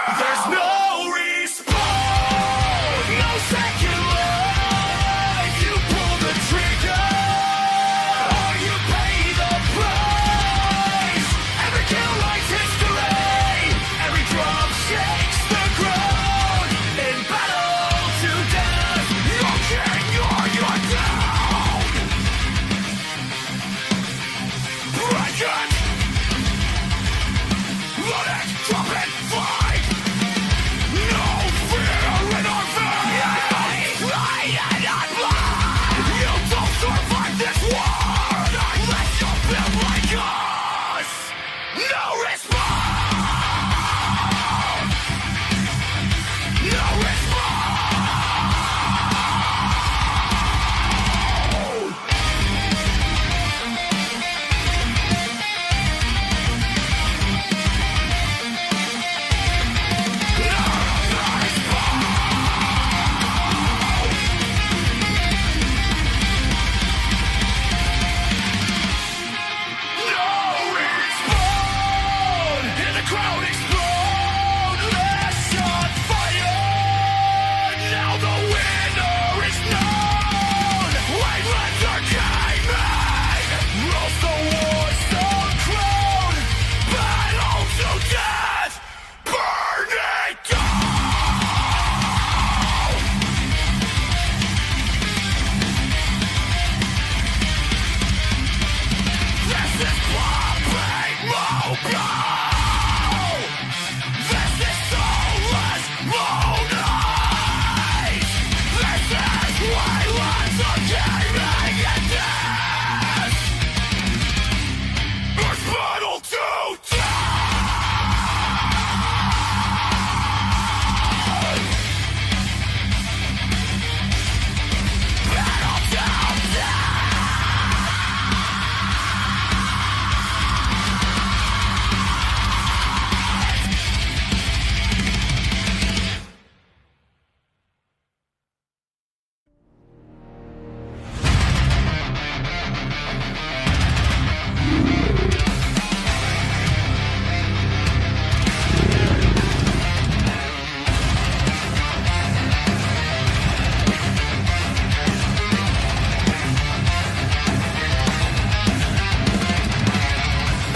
There's no respawn, no second life. You pull the trigger, or you pay the price. Every kill writes history, every drop shakes the ground. In battle to death, you're king or you're down. Break it, load it, drop it, fight. No fear in our veins. Light and blood. You don't survive this war unless you build like us. No respawn. No respawn. No respawn! Hear the crowd explode! Let's shot fired! Now the winner is known! Wastelands are gaming! Rolls the war stone crown! Battle to death! Burn it down! This is popping mobile. This is soulless moonlight. This is violence of gaming and death. It's battle to death. Battle to death.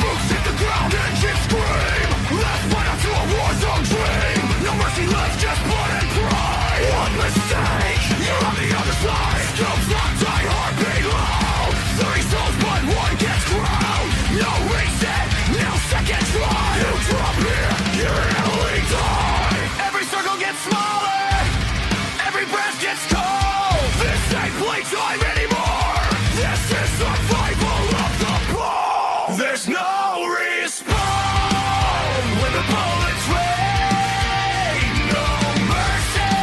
Boots hit the ground, engines scream. Last one out to a war zone dream. No mercy left, just blood and pride. One mistake, you're on the other side. Scopes locked, die hard, beat low. 30 souls, but one gets crowned. No reset, no second try. You drop here, you're instantly die. Every circle gets smaller, every breath gets cold. This ain't playtime anymore. This is survival of the ball. There's no respawn when the bullets rain. No mercy,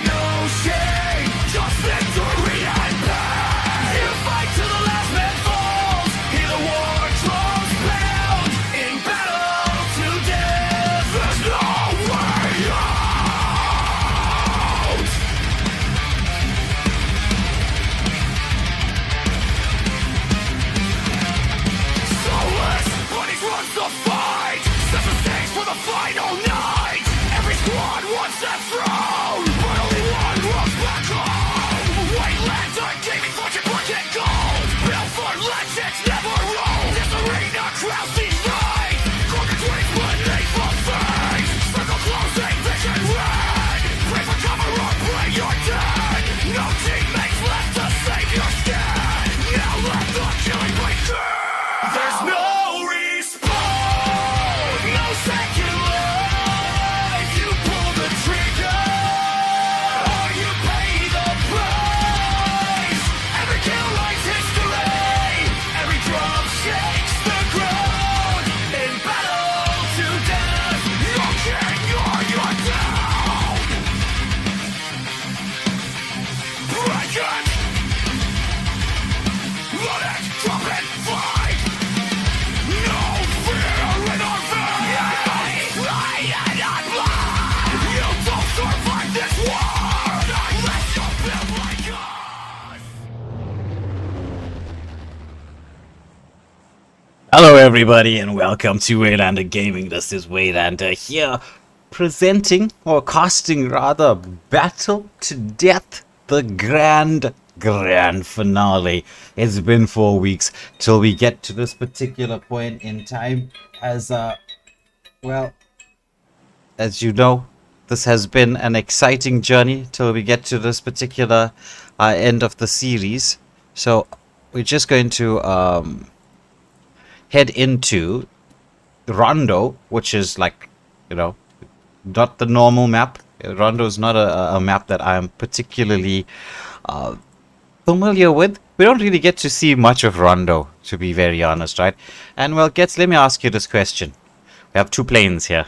no shame, just victory and pain. You fight till the last man falls. Hear the war drums pound. In battle to death, there's no way out. Soulless, bodies runs the fight. Set the stage for the final night. Every squad wants that throne, but only one walks back home. Wastelands are gaming, fortune, black and gold. Built for legends, never roll. This arena crowds these right. Crooked dreams beneath the face. Circle closing, vision red. Pray for cover or pray you're dead. No teammates left to save your skin. Now let the killing begin. There's no respawn, no second life. You pull the trigger, or you pay the price. Every kill writes history, every drum shakes the ground. In battle to death, you're king or you're down. Break it, load it, drop it, fight. No fear in our veins. Light and blood. You don't survive this war unless you build like us. Hello everybody and welcome to Waylander Gaming. This is Waylander here presenting, or casting rather, Battle to Death, the grand finale. It's been 4 weeks till we get to this particular point in time. Well, as you know, this has been an exciting journey till we get to this particular end of the series. So we're just going to head into Rondo, which is like, you know, not the normal map. Rondo is not a map that I'm particularly familiar with. We don't really get to see much of Rondo, to be very honest, right? And well, Gets, let me ask you this question. We have two planes here.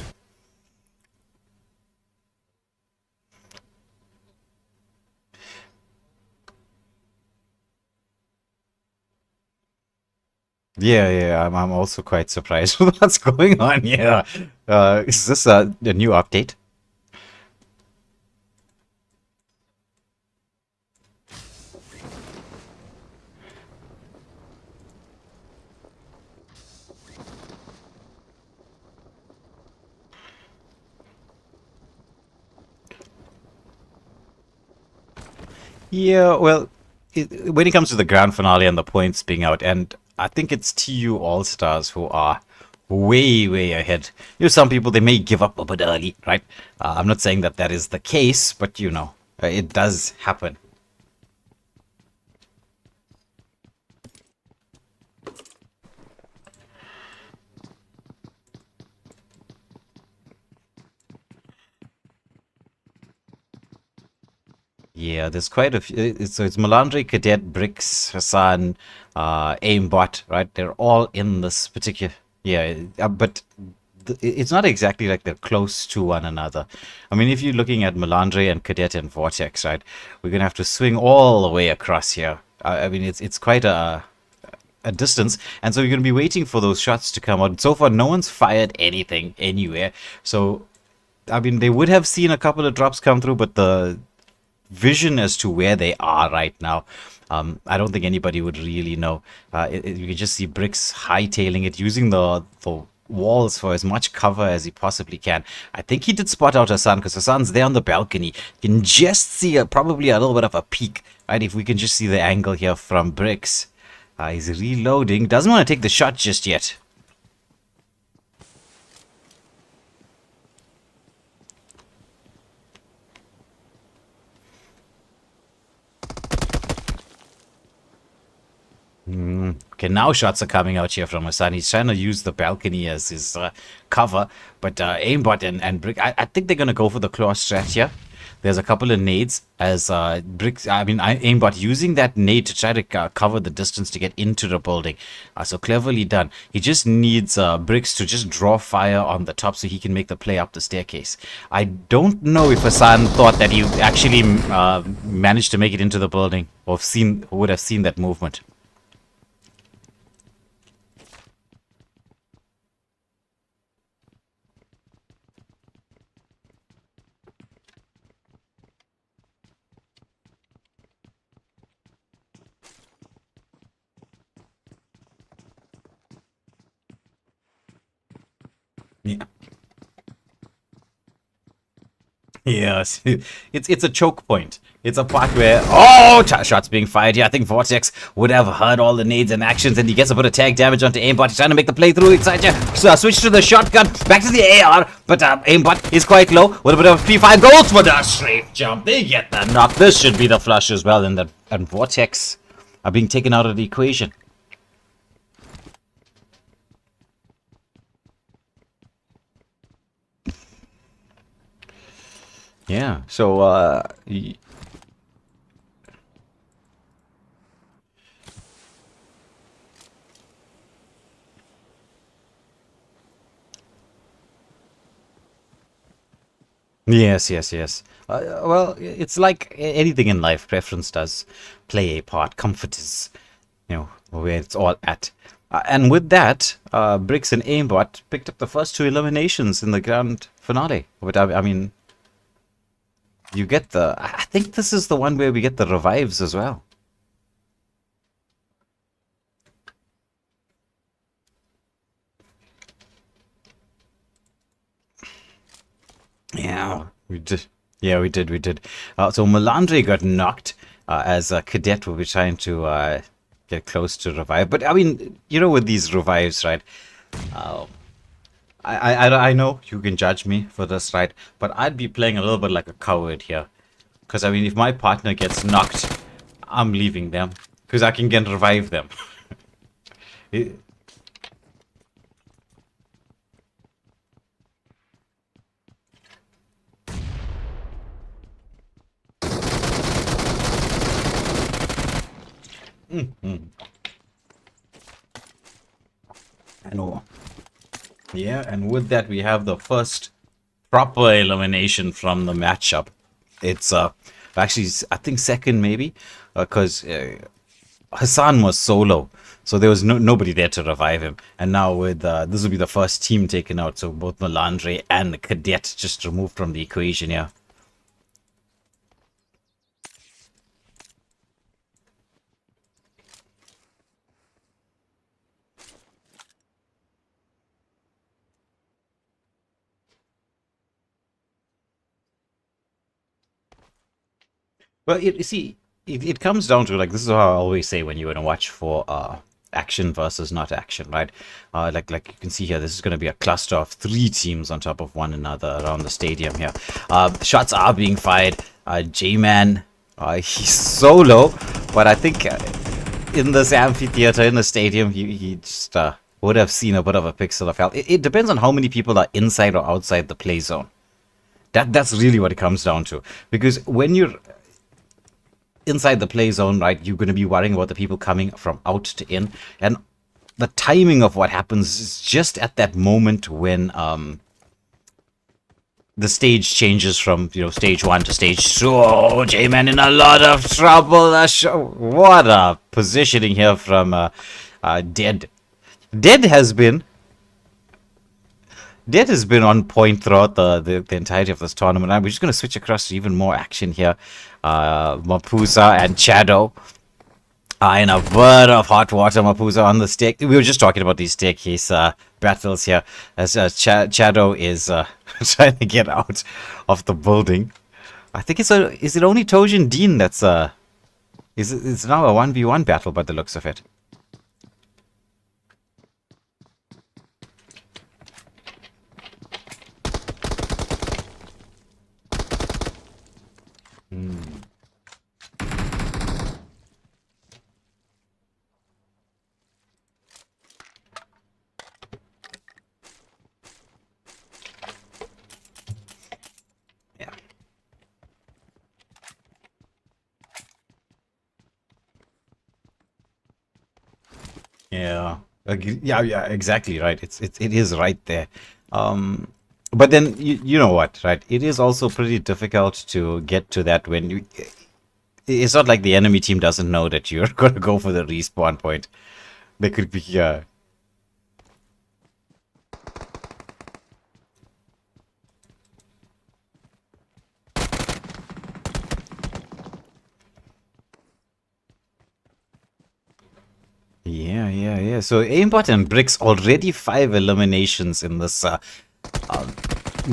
Yeah, I'm also quite surprised with what's going on here. Is this a new update? Yeah, well, when it comes to the grand finale and the points being out, and I think it's TU All Stars who are way ahead. You know, some people they may give up a bit early, right? I'm not saying that that is the case, but it does happen. Yeah, there's quite a few. So it's Melandri, Cadet, Bricks, Hassan, Aimbot, right? They're all in this particular. Yeah, but it's not exactly like they're close to one another. I mean, if you're looking at Melandri and Cadet and Vortex, right, we're gonna have to swing all the way across here. I mean, it's quite a distance, and so you're gonna be waiting for those shots to come out. So far, no one's fired anything anywhere. So I mean, they would have seen a couple of drops come through, but the vision as to where they are right now, I don't think anybody would really know. You can just see Bricks hightailing it, using the walls for as much cover as he possibly can. I think he did spot out Hassan because Hassan's there on the balcony. You can just see probably a little bit of a peek, right? If we can just see the angle here from Bricks. He's reloading. Doesn't want to take the shot just yet. Okay, now shots are coming out here from Hassan. He's trying to use the balcony as his cover, but Aimbot and Brick, I think they're going to go for the claw strat here. There's a couple of nades as Aimbot using that nade to try to cover the distance to get into the building. So cleverly done. He just needs Bricks to just draw fire on the top so he can make the play up the staircase. I don't know if Hassan thought that he actually managed to make it into the building or would have seen that movement. Yeah. Yes, it's a choke point. It's a part where shots being fired here. I think Vortex would have heard all the nades and actions, and he gets a bit of tag damage onto Aimbot. He's trying to make the play through inside here. So switch to the shotgun, back to the AR, but Aimbot is quite low. With a bit of P5 goals for the strafe jump. They get the knock. This should be the flush as well, and Vortex are being taken out of the equation. Yeah. So yes. Well, it's like anything in life. Preference does play a part. Comfort is, where it's all at. And with that, Bricks and Aimbot picked up the first two eliminations in the grand finale. But I mean, you get I think this is the one where we get the revives as well. Yeah, we did. Yeah, we did. We did. So Melandre got knocked as a cadet will be trying to get close to revive. But I mean, with these revives, right? Uh, I know you can judge me for this, right? But I'd be playing a little bit like a coward here. Because, I mean, if my partner gets knocked, I'm leaving them. Because I can get revive them. It- I know. Yeah, and with that, we have the first proper elimination from the matchup. It's actually I think second maybe because Hassan was solo, so there was nobody there to revive him. And now with this will be the first team taken out, so both Melandre and the Cadet just removed from the equation. Yeah. Well, you see, it comes down to like this is how I always say when you want to watch for action versus not action, right? Like you can see here, this is going to be a cluster of three teams on top of one another around the stadium here. Shots are being fired. J-Man, he's solo, but I think in this amphitheater in the stadium, he just would have seen a bit of a pixel of hell. It depends on how many people are inside or outside the play zone. That's really what it comes down to. Because when you're inside the play zone, right, you're going to be worrying about the people coming from out to in, and the timing of what happens is just at that moment when the stage changes from stage one to stage two. Oh, J-Man in a lot of trouble. What a positioning here from Dead. Dead has been Dead has been on point throughout the entirety of this tournament. And we're just going to switch across to even more action here. Mapusa and Shadow are in a bit of hot water. Mapusa on the stake. We were just talking about these staircase battles here. As Shadow is trying to get out of the building. I think is it only Tojin Dean that's it's now a 1v1 battle by the looks of it. Yeah. Yeah. Yeah, exactly right. It is right there. But then you know what, right? It is also pretty difficult to get to that when it's not like the enemy team doesn't know that you're going to go for the respawn point. They could be yeah. So Aimbot and Bricks already 5 eliminations in this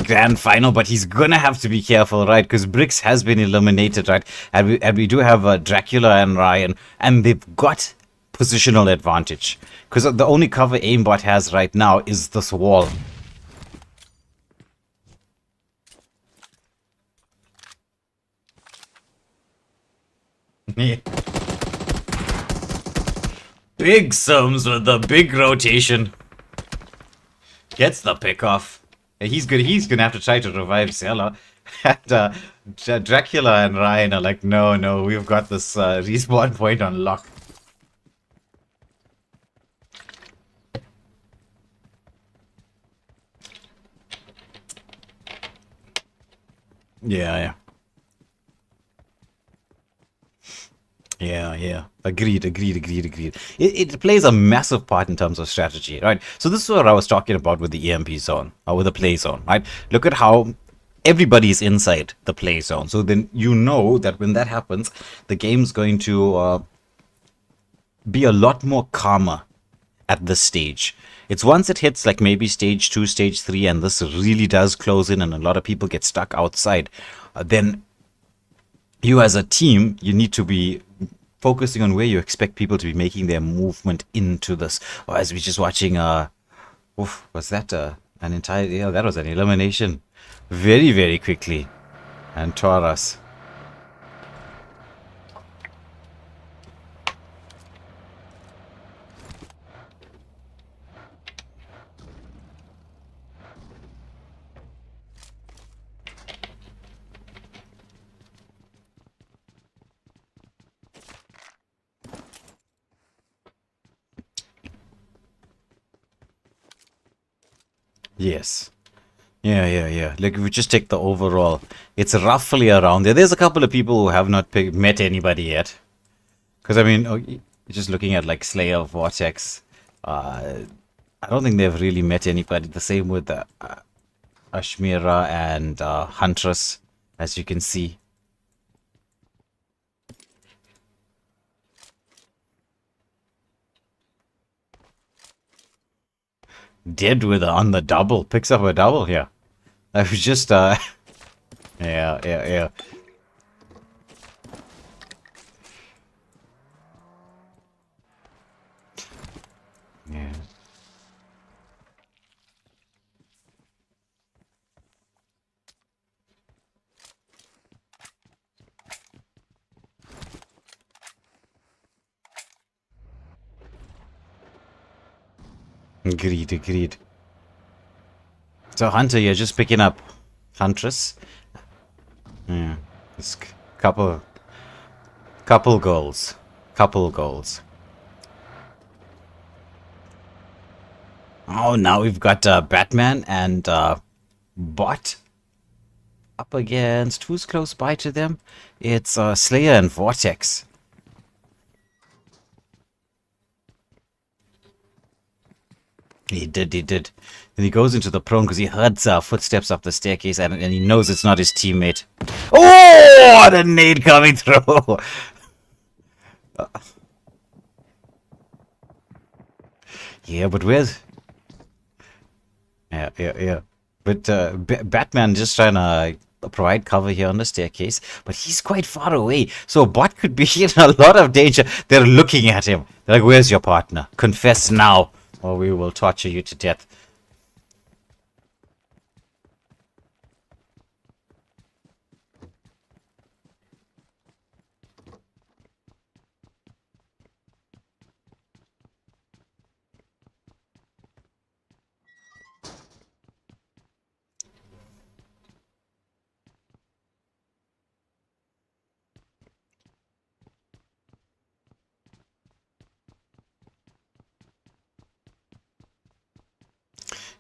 grand final, but he's gonna have to be careful, right? Because Bricks has been eliminated, right? And we do have Dracula and Ryan, and they've got positional advantage because the only cover Aimbot has right now is this wall. Yeah. Big sums with the big rotation. Gets the pick off. He's good. He's gonna have to try to revive Zella. And Dracula and Ryan are like, no, we've got this respawn point on lock. Yeah. Yeah. Agreed. It plays a massive part in terms of strategy, right? So this is what I was talking about with the EMP zone, or with the play zone, right? Look at how everybody's inside the play zone. So then you know that when that happens, the game's going to be a lot more calmer at this stage. It's once it hits like maybe stage 2, stage 3, and this really does close in, and a lot of people get stuck outside. Then you as a team, you need to be focusing on where you expect people to be making their movement into this. Or as we're just watching, was that an entire, yeah, that was an elimination very, very quickly. And Taurus. Yes. Yeah. Like, if we just take the overall, it's roughly around there. There's a couple of people who have not met anybody yet. Because, I mean, just looking at, like, Slayer, Vortex, I don't think they've really met anybody. The same with Ashmira and Huntress, as you can see. Dead with on the double. Picks up a double, yeah. I was just, yeah. Yeah. Agreed. So Hunter, you're just picking up Huntress. Yeah. Just couple goals. Oh, now we've got Batman and Bot up against, who's close by to them? It's Slayer and Vortex. He did. And he goes into the prone because he heard footsteps up the staircase, and he knows it's not his teammate. Oh, what a nade coming through! Yeah, but where's... Yeah. But Batman just trying to provide cover here on the staircase, but he's quite far away, so Bot could be in a lot of danger. They're looking at him. They're like, where's your partner? Confess now, or we will torture you to death.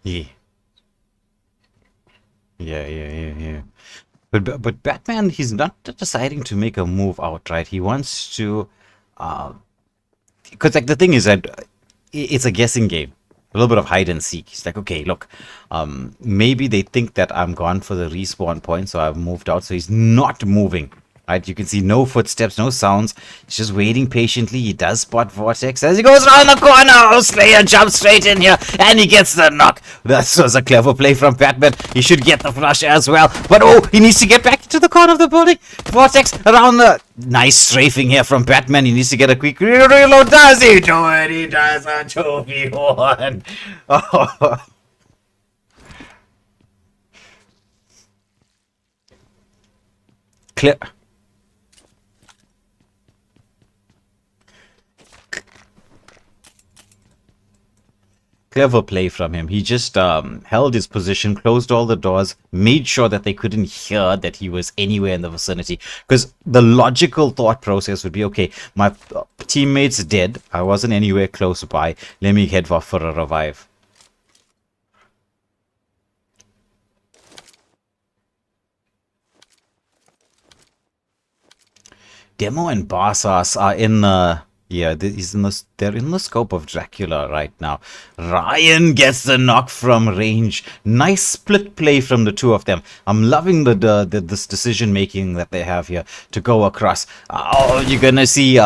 Yeah. But Batman, he's not deciding to make a move outright. He wants to, because like the thing is that it's a guessing game, a little bit of hide and seek. He's like, okay, look, maybe they think that I'm gone for the respawn point, so I've moved out. So he's not moving. Right, you can see no footsteps, no sounds. He's just waiting patiently. He does spot Vortex as he goes around the corner. Oh, Slayer jumps straight in here, and he gets the knock. That was a clever play from Batman. He should get the flush as well. But oh, he needs to get back into the corner of the building. Vortex around the... Nice strafing here from Batman. He needs to get a quick reload. Does he do it? He does a 2v1. Oh. Clear. Clever play from him. He just held his position, closed all the doors, made sure that they couldn't hear that he was anywhere in the vicinity. Because the logical thought process would be, okay, my teammate's dead. I wasn't anywhere close by. Let me head for a revive. Demo and Barsas are in the... Yeah, they're in the scope of Dracula right now. Ryan gets the knock from range. Nice split play from the two of them. I'm loving this decision making that they have here to go across. Oh, you're gonna see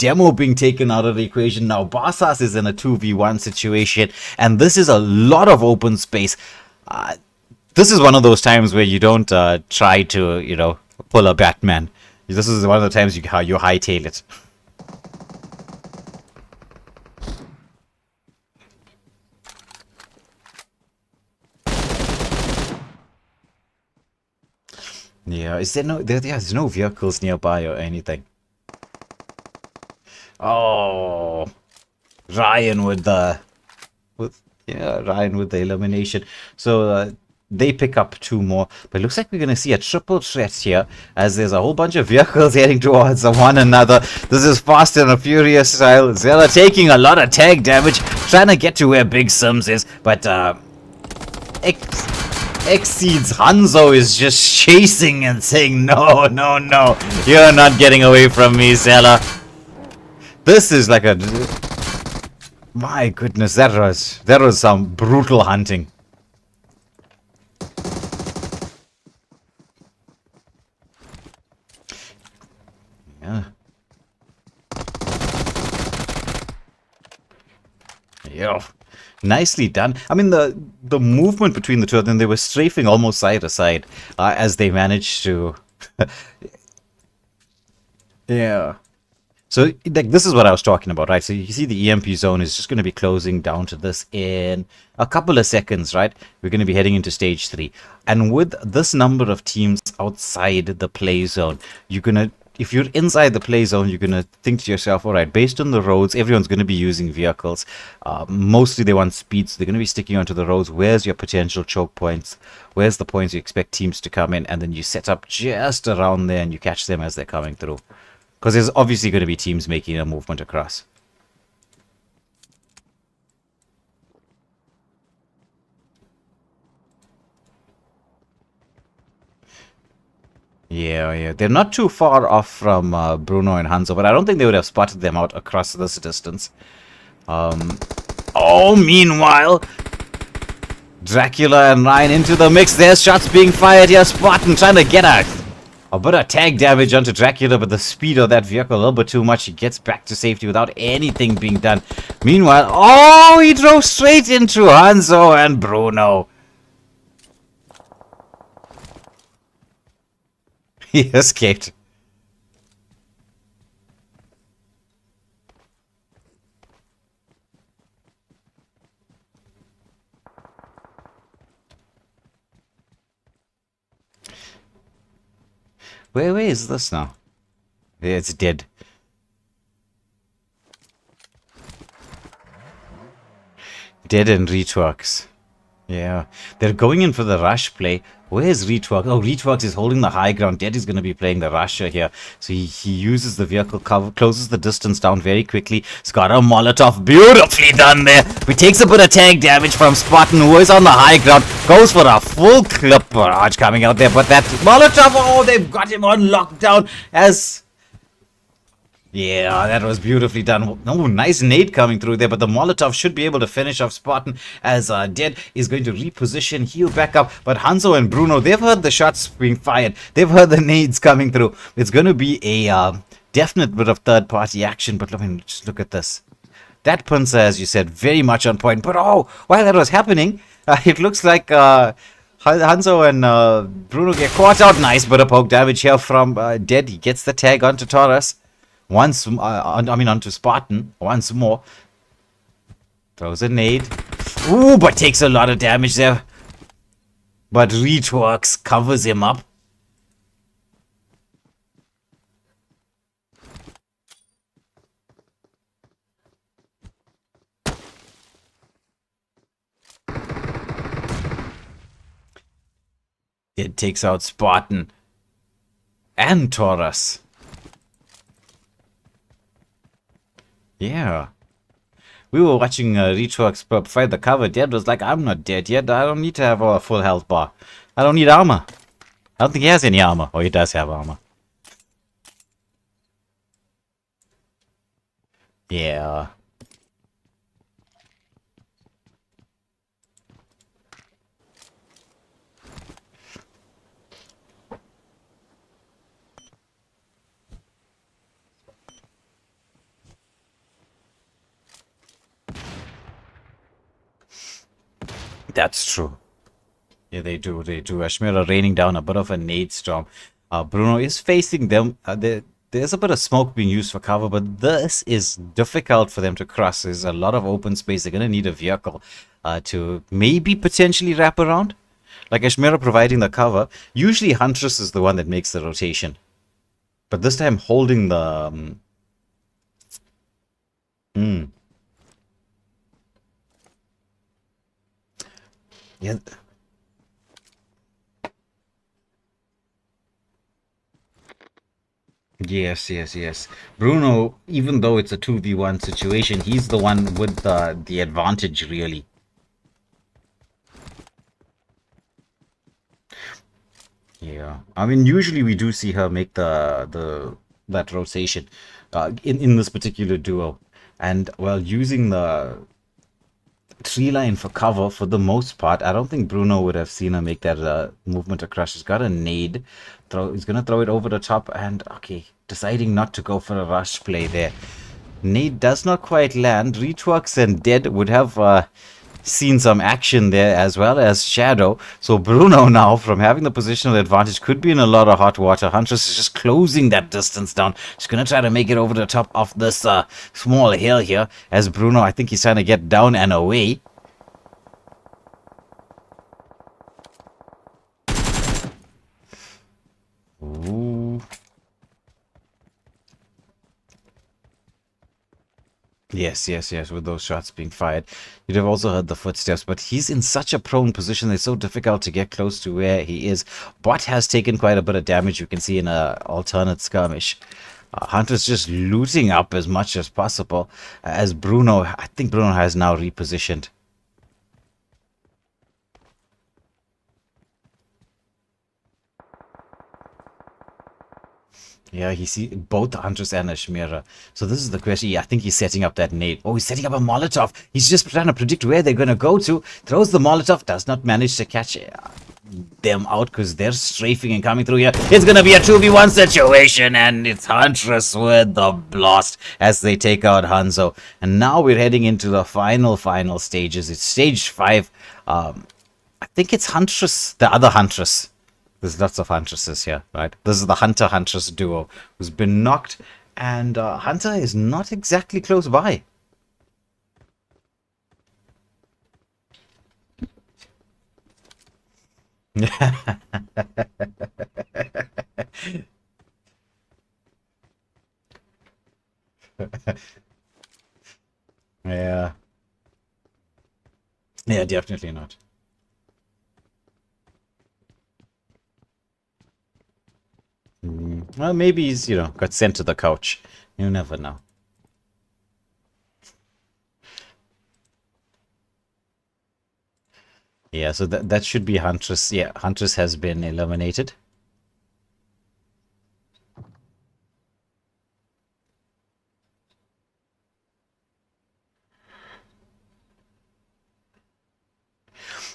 demo being taken out of the equation. Now Barsas is in a 2v1 situation, and this is a lot of open space. This is one of those times where you don't try to, pull a Batman. This is one of the times you hightail it. Yeah, is there there's no vehicles nearby or anything. Oh, Ryan with the elimination. So they pick up 2 more, but it looks like we're gonna see a triple threat here, as there's a whole bunch of vehicles heading towards one another. This is Fast and Furious style. Zella taking a lot of tag damage, trying to get to where Big Sims is, but Exceeds Hanzo is just chasing and saying, no, no, no, you're not getting away from me, Zella. This is like a... My goodness, that was some brutal hunting. Yeah. Yeah. Nicely done. I mean, the movement between the two of them, they were strafing almost side to side as they managed to... Yeah. So, like, this is what I was talking about, right? So you see the EMP zone is just going to be closing down to this in a couple of seconds, right? We're going to be heading into stage 3. And with this number of teams outside the play zone, if you're inside the play zone, you're going to think to yourself, all right, based on the roads, everyone's going to be using vehicles. Mostly they want speed, so they're going to be sticking onto the roads. Where's your potential choke points? Where's the points you expect teams to come in? And then you set up just around there and you catch them as they're coming through. Because there's obviously going to be teams making a movement across. Yeah. They're not too far off from Bruno and Hanzo, but I don't think they would have spotted them out across this distance. Oh, meanwhile, Dracula and Ryan into the mix. There's shots being fired here. Spartan trying to get a bit of tag damage onto Dracula, but the speed of that vehicle a little bit too much. He gets back to safety without anything being done. Meanwhile, oh, he drove straight into Hanzo and Bruno. He escaped. Where is this now? Yeah, it's dead. Dead and Retworks. Yeah. They're going in for the rush play. Where's Retworks? Oh, Retworks is holding the high ground. Dead is going to be playing the rusher here. So he uses the vehicle cover, closes the distance down very quickly. He's got a Molotov. Beautifully done there. He takes a bit of tag damage from Spartan, who is on the high ground. Goes for a full clip barrage coming out there. But that Molotov, oh, they've got him on lockdown as... Yeah, that was beautifully done. Oh, nice nade coming through there, but the Molotov should be able to finish off Spartan as Dead is going to reposition, heal back up. But Hanzo and Bruno, they've heard the shots being fired. They've heard the nades coming through. It's going to be a definite bit of third-party action, but just look at this. That Punza, as you said, very much on point. But oh, while that was happening, it looks like... Hanzo and Bruno get caught out. Nice bit of poke damage here from Dead. He gets the tag onto Taurus. Onto Spartan once more. Throws a nade. Ooh, but takes a lot of damage there. But Retworks covers him up. It takes out Spartan and Taurus. Yeah. We were watching Retworks fight the cover. Dead was like, I'm not dead yet. I don't need to have a full health bar. I don't need armor. I don't think he has any armor. Oh, he does have armor. Yeah. That's true. Yeah, they do. They do. Ashmira raining down a bit of a nade storm. Bruno is facing them. There's a bit of smoke being used for cover, but this is difficult for them to cross. There's a lot of open space. They're going to need a vehicle to maybe potentially wrap around. Like Ashmira providing the cover. Usually Huntress is the one that makes the rotation. But this time holding the... yeah. Yes, yes, yes. Bruno, even though it's a 2v1 situation, he's the one with the advantage, really. Yeah. I mean, usually we do see her make the that rotation in this particular duo. And while using the tree line for cover for the most part, I don't think Bruno would have seen her make that movement across. She's got a nade. He's going to throw it over the top and, okay, deciding not to go for a rush play there. Nade does not quite land. Retworks and Dead would have seen some action there as well as Shadow. So Bruno now, from having the positional advantage, could be in a lot of hot water. Huntress is just closing that distance down. She's going to try to make it over the top of this small hill here. As Bruno, I think he's trying to get down and away. Ooh. Yes, yes, yes, with those shots being fired. You'd have also heard the footsteps, but he's in such a prone position that it's so difficult to get close to where he is. Bot has taken quite a bit of damage, you can see in an alternate skirmish. Hunter's just looting up as much as possible, as Bruno, I think Bruno has now repositioned. Yeah, he see both Huntress and Ashmira. So this is the question. Yeah, I think he's setting up that nade. Oh, he's setting up a Molotov. He's just trying to predict where they're going to go to. Throws the Molotov. Does not manage to catch them out because they're strafing and coming through here. It's going to be a 2v1 situation, and it's Huntress with the blast as they take out Hanzo. And now we're heading into the final stages. It's stage 5. I think it's Huntress, the other Huntress. There's lots of Huntresses here, right? This is the Hunter-Huntress duo who's been knocked, and Hunter is not exactly close by. Yeah. Yeah, definitely not. Well, maybe he's, got sent to the couch. You never know. Yeah, so that should be Huntress. Yeah, Huntress has been eliminated.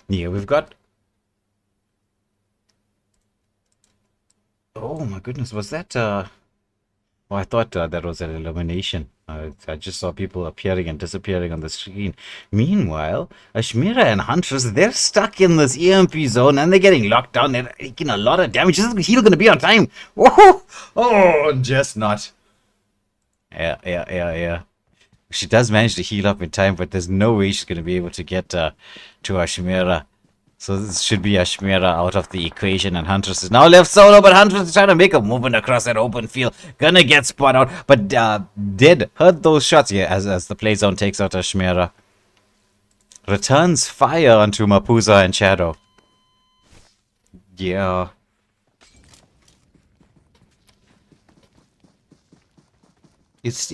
Yeah, we've got... Oh my goodness, was that... Oh, I thought that was an elimination. I just saw people appearing and disappearing on the screen. Meanwhile, Ashmira and Huntress, they're stuck in this EMP zone and they're getting locked down. They're taking a lot of damage. Is heal going to be on time? Oh, just not. Yeah. She does manage to heal up in time, but there's no way she's going to be able to get to Ashmira. So this should be Ashmira out of the equation, and Huntress is now left solo, but Huntress is trying to make a movement across that open field. Gonna get spot out, but did hurt those shots here as the play zone takes out Ashmira. Returns fire onto Mapusa and Shadow. Yeah. It's...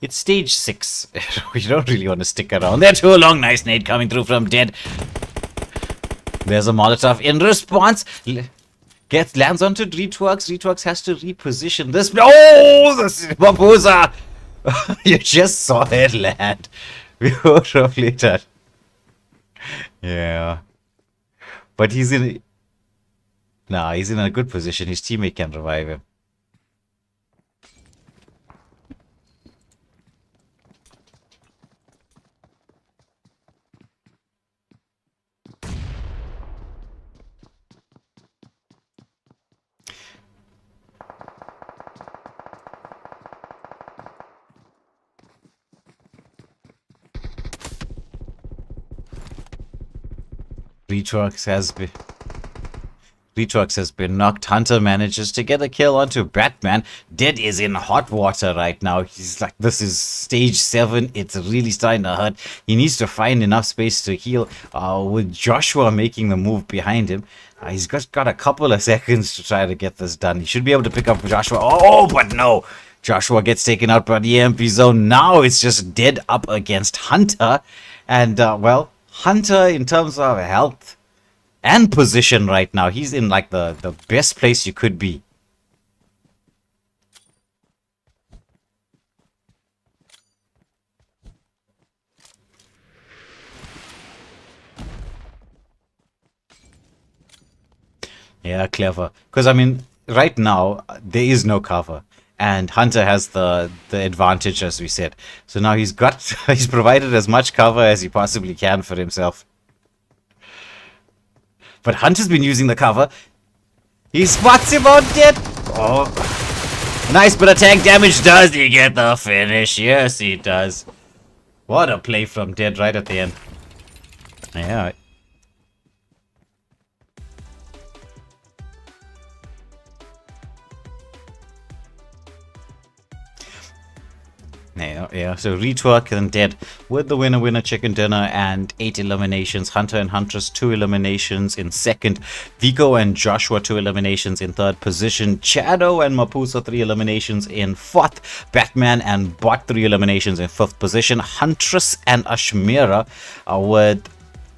It's stage 6. We don't really want to stick around there too long. Nice nade coming through from Dead. There's a Molotov in response. Lands onto Retworks. Retworks has to reposition this. Oh, this is Mapusa. You just saw it land. Beautifully done. Yeah. But he's in... Nah, he's in a good position. His teammate can revive him. Retrox has been knocked. Hunter manages to get a kill onto Batman. Dead is in hot water right now. He's like, this is stage 7. It's really starting to hurt. He needs to find enough space to heal. With Joshua making the move behind him, he's got a couple of seconds to try to get this done. He should be able to pick up Joshua. Oh, but no. Joshua gets taken out by the EMP zone. Now it's just Dead up against Hunter. And, well, Hunter, in terms of health and position right now, he's in like the best place you could be. Yeah, clever. Because, I mean, right now, there is no cover. And Hunter has the advantage, as we said. So now he's provided as much cover as he possibly can for himself. But Hunter's been using the cover. He spots him on Dead. Oh, nice bit of tank damage. Does he get the finish? Yes, he does. What a play from Dead right at the end. Yeah. Yeah, so Retwork and Dead with the winner chicken dinner and 8 eliminations. Hunter and Huntress 2 eliminations in second. Vico and Joshua 2 eliminations in third position. Chado and Mapuso 3 eliminations in fourth. Batman and Bot 3 eliminations in fifth position. Huntress and Ashmira with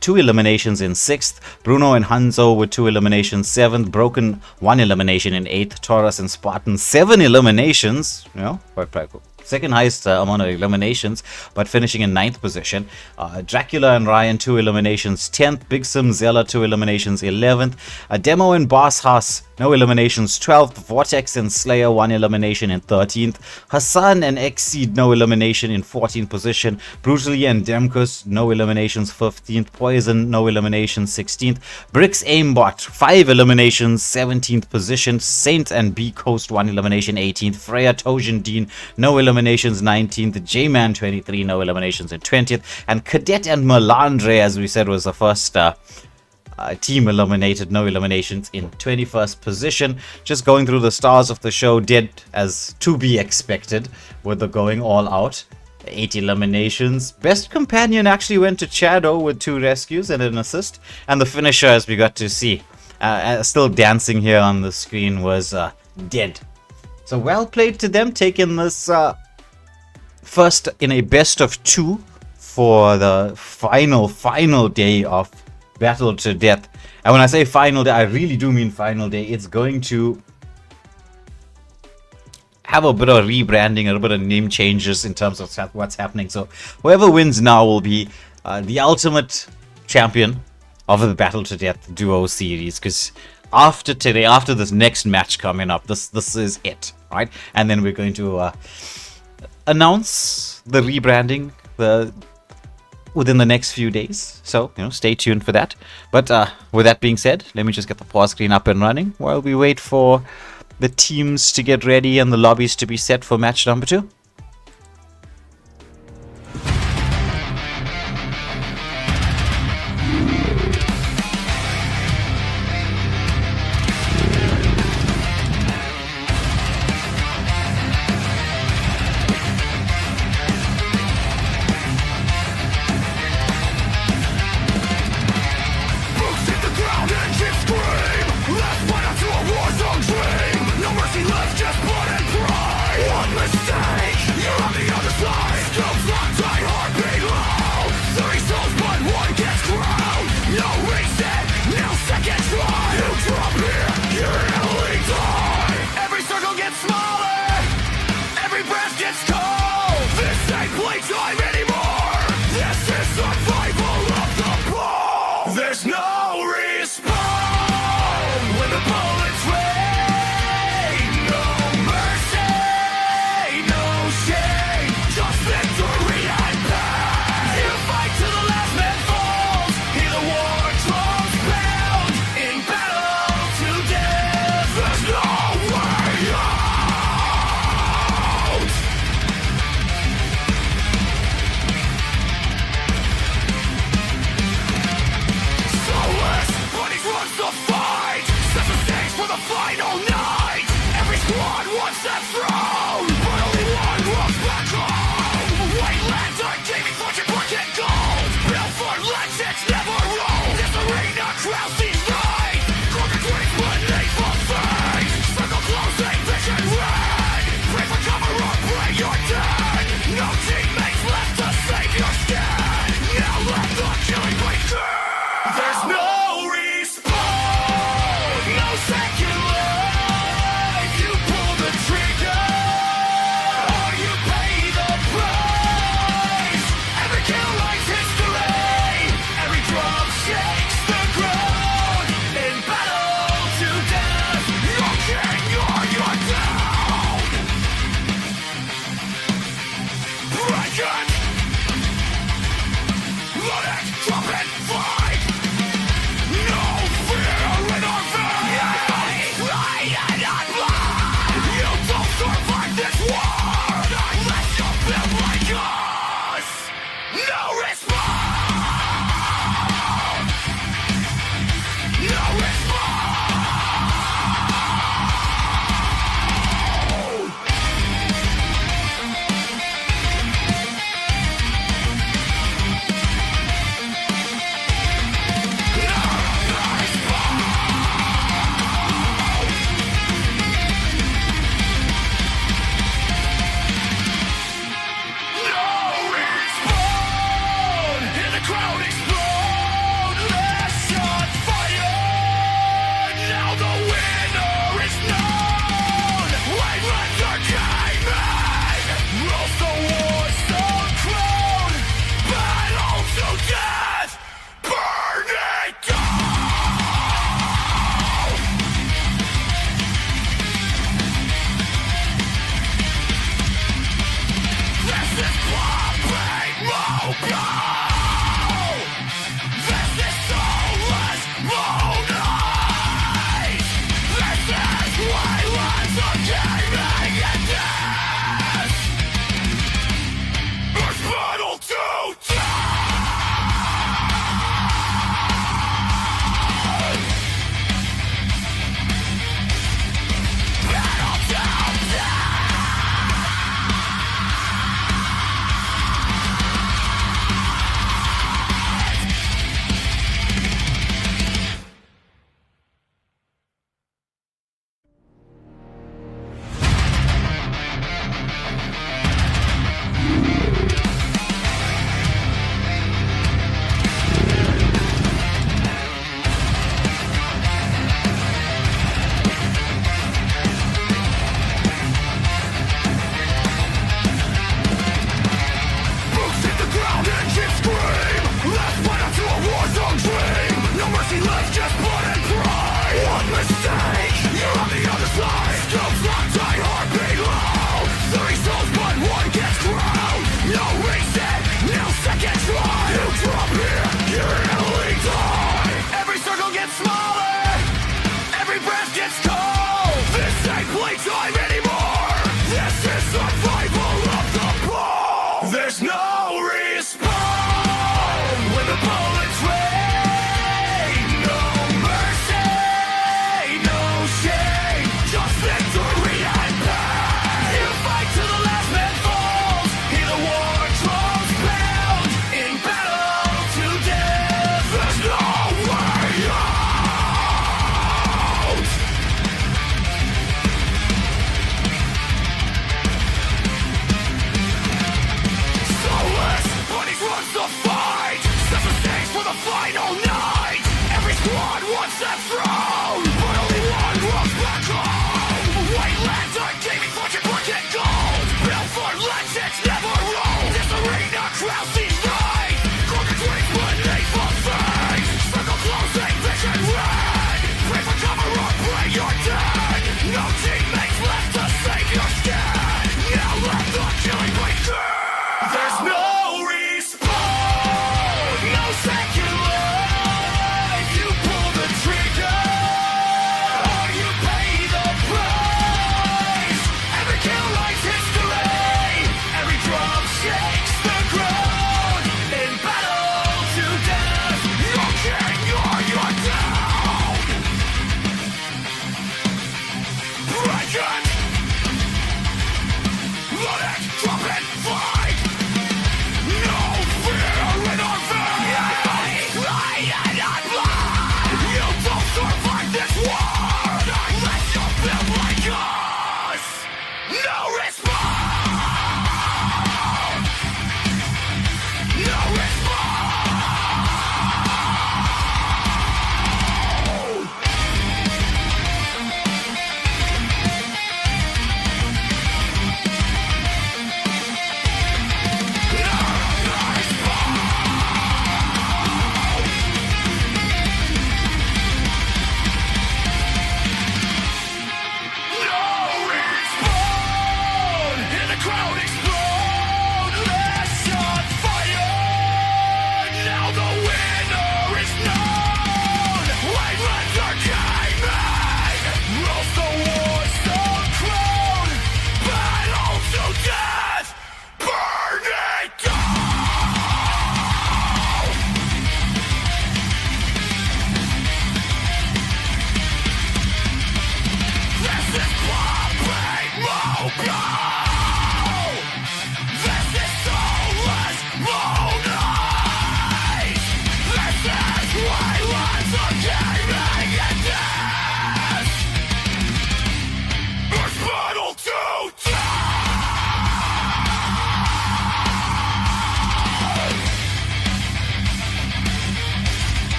2 eliminations in 6th. Bruno and Hanzo with 2 eliminations 7th. Broken 1 elimination in 8th. Taurus and Spartan 7 eliminations. You know, quite cool. Second highest amount of eliminations, but finishing in 9th position. Dracula and Ryan 2 eliminations 10th. Big Sim Zella 2 eliminations 11th. Demo and Boss House no eliminations 12th. Vortex and Slayer 1 elimination in 13th. Hassan and Exceed no elimination in 14th position. Brutally and Demkus no eliminations 15th. Poison no eliminations 16th. Bricks Aimbot 5 eliminations 17th position. Saint and B Coast 1 elimination 18th. Freya Tojin Dean no eliminations 19th. J-Man 23 no eliminations in 20th. And Cadet and Melandre, as we said, was the first team eliminated, no eliminations in 21st position. Just going through the stars of the show, Dead as to be expected with the going all out. 8 eliminations. Best companion actually went to Chado with 2 rescues and an assist. And the finisher, as we got to see, still dancing here on the screen, was Dead. So well played to them, taking this first in a best of 2 for the final day of Battle to Death. And when I say final day, I really do mean final day. It's going to have a bit of rebranding, a bit of name changes in terms of what's happening. So whoever wins now will be the ultimate champion of the Battle to Death duo series. Because after today, after this next match coming up, this is it, right? And then we're going to announce the rebranding within the next few days. So, stay tuned for that. But with that being said, let me just get the pause screen up and running while we wait for the teams to get ready and the lobbies to be set for match number 2. Just blood and pride. One mistake. No teammates left to save your skin. Now let the killing begin. There's no respawn, no second life. You pull the trigger, or you pay the price. Every kill writes history, every drop shakes the ground. In battle to death, you're king or you're down. Break it, load it, drop it, fight. No fear in our veins. You don't survive this war unless you build like us. No respawn. No respawn. No respawn. Hear the crowd explode. Last shot fired. Now the winner is known. Wavelengths are gaming. Rules the war stone crown. Battle to death. Burn it down. This is pumping mobile. This is soulless moonlight. This is violence of gaming and death. It's battle to death. Battle to death. Boots hit the ground and chips scream. Last fighter to a war zone dream. No mercy left, just blood and pride. One mistake, you're on the other side. Scopes locked tight, heartbeat low. 30 souls, but one gets crowned. No reset, no second try. You drop here, you're nearly die. Every circle gets smaller, every breath gets cold. This ain't playtime anymore. This is survival of the ball. There's no respawn when the bullets rain. No mercy, no shame, just victory and pain. You fight till the last man falls. Hear the war drums pound. In battle to death, there's no way out. So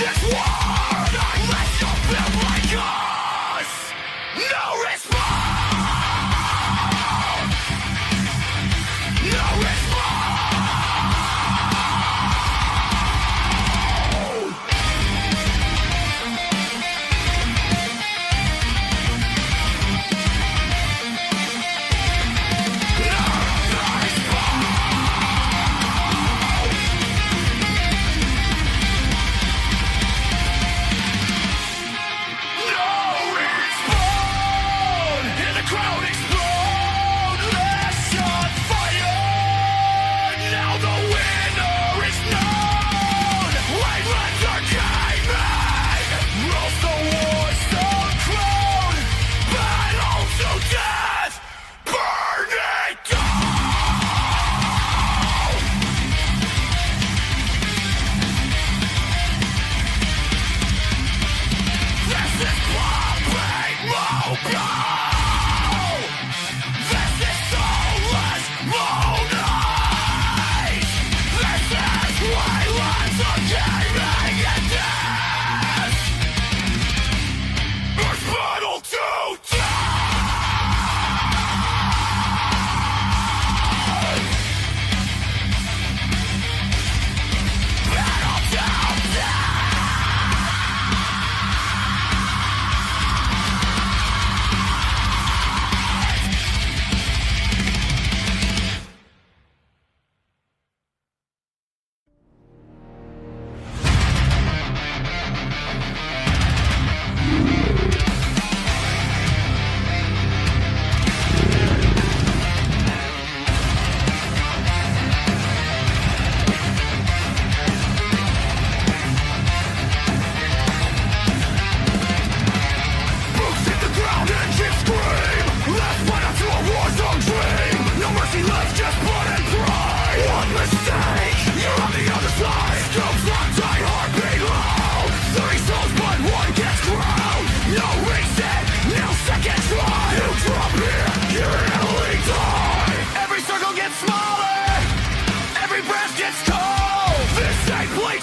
this war. Unless you build like us, no response. No Battle2Death! Burn it down! This is pumping mobile! This is soulless moonlight! This is violence of gaming and death! It's Battle2Death!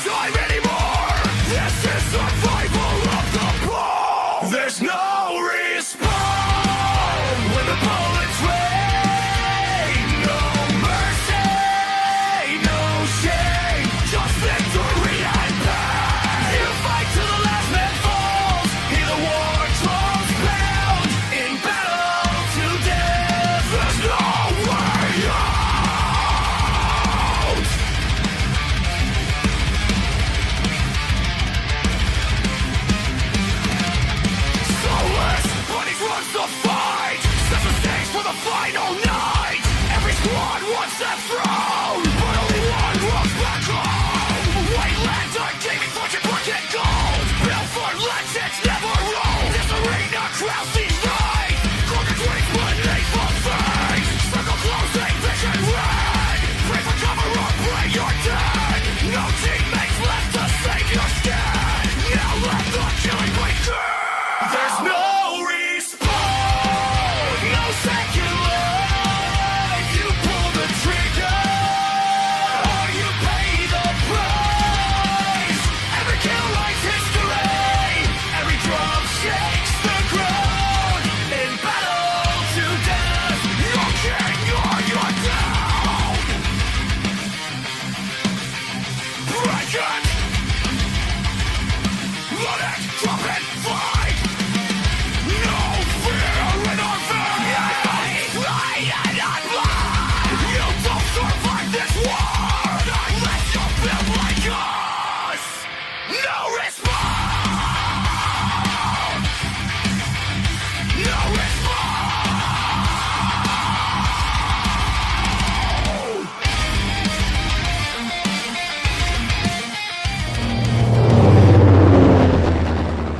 Time anymore. This is survival of the ball. There's no respawn when the bullets rain. No mercy, no shame, just victory and pain. You fight till the last man falls. Hear the war drums pound in battle to death. There's no way out. The fight, set the stage for the final night. Every squad wants that throne, but only one walks back home. Wastelands are gaming fortune, work and gold. Built for legends, never roll. This arena crowd sees right. Crooked dreams beneath the face. Circle closing, vision red. Pray for cover or pray you're dead. No teammates left to save your skin. Now let the killing begin. There's no second life, you pull the trigger, or you pay the price. Every kill writes history, every drum shakes the ground. In battle to death, you're king or you're down. Break it, run it, drop it, fight. No fear in our veins. You don't survive this war unless you build like us. No respawn. No respawn.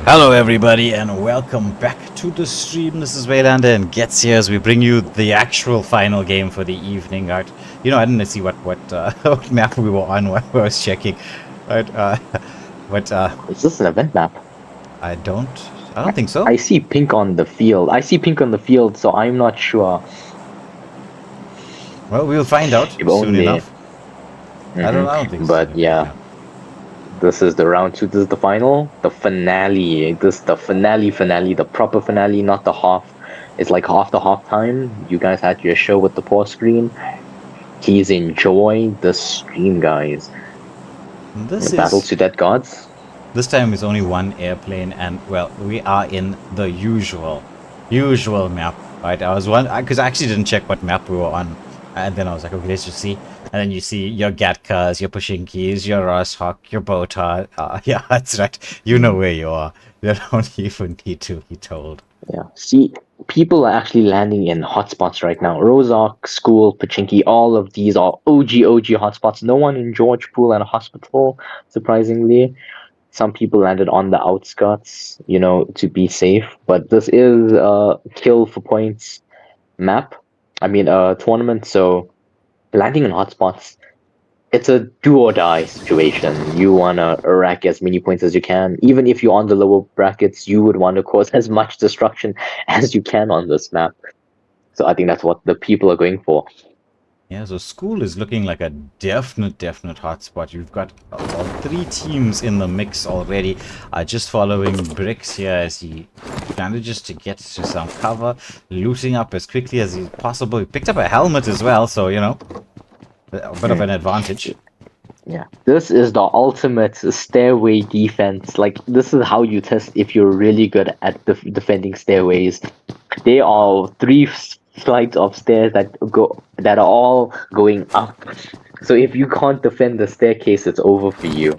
Hello everybody and welcome back to the stream. This is Waylander and Gets here as we bring you the actual final game for the evening. Right? You know, I didn't see what what map we were on while I was checking. Right? But Is this an event map? I don't think so. I see pink on the field. So I'm not sure. Well, we'll find out If soon only. enough. I don't think so. But yeah. This is the round 2. This is the final, the finale. This is the finale, the proper finale, not the half. It's like half the half time. You guys had your show with the pause screen. Please enjoy the stream, guys. This Battle2Death gods. This time is only one airplane, and well, we are in the usual map, right? I was because I actually didn't check what map we were on, and then I was like, okay, let's just see. And then you see your Gatkas, your Pushinkis, your Rosshawk, your Botar. Yeah, that's right. You know where you are. You don't even need to be told. Yeah. See, people are actually landing in hotspots right now. Rozak, School, Pachinki, all of these are OG hotspots. No one in George Pool and a hospital, surprisingly. Some people landed on the outskirts, to be safe. But this is a kill for points map. I mean, a tournament, so landing in hotspots, it's a do or die situation. You want to rack as many points as you can. Even if you're on the lower brackets, you would want to cause as much destruction as you can on this map. So I think that's what the people are going for. Yeah, so School is looking like a definite hotspot. You've got about 3 teams in the mix already. Just following Bricks here as he manages to get to some cover, looting up as quickly as possible. He picked up a helmet as well, so, a bit of an advantage. Yeah, this is the ultimate stairway defense. Like, this is how you test if you're really good at defending stairways. They are 3 flights of stairs that are all going up. So if you can't defend the staircase, it's over for you.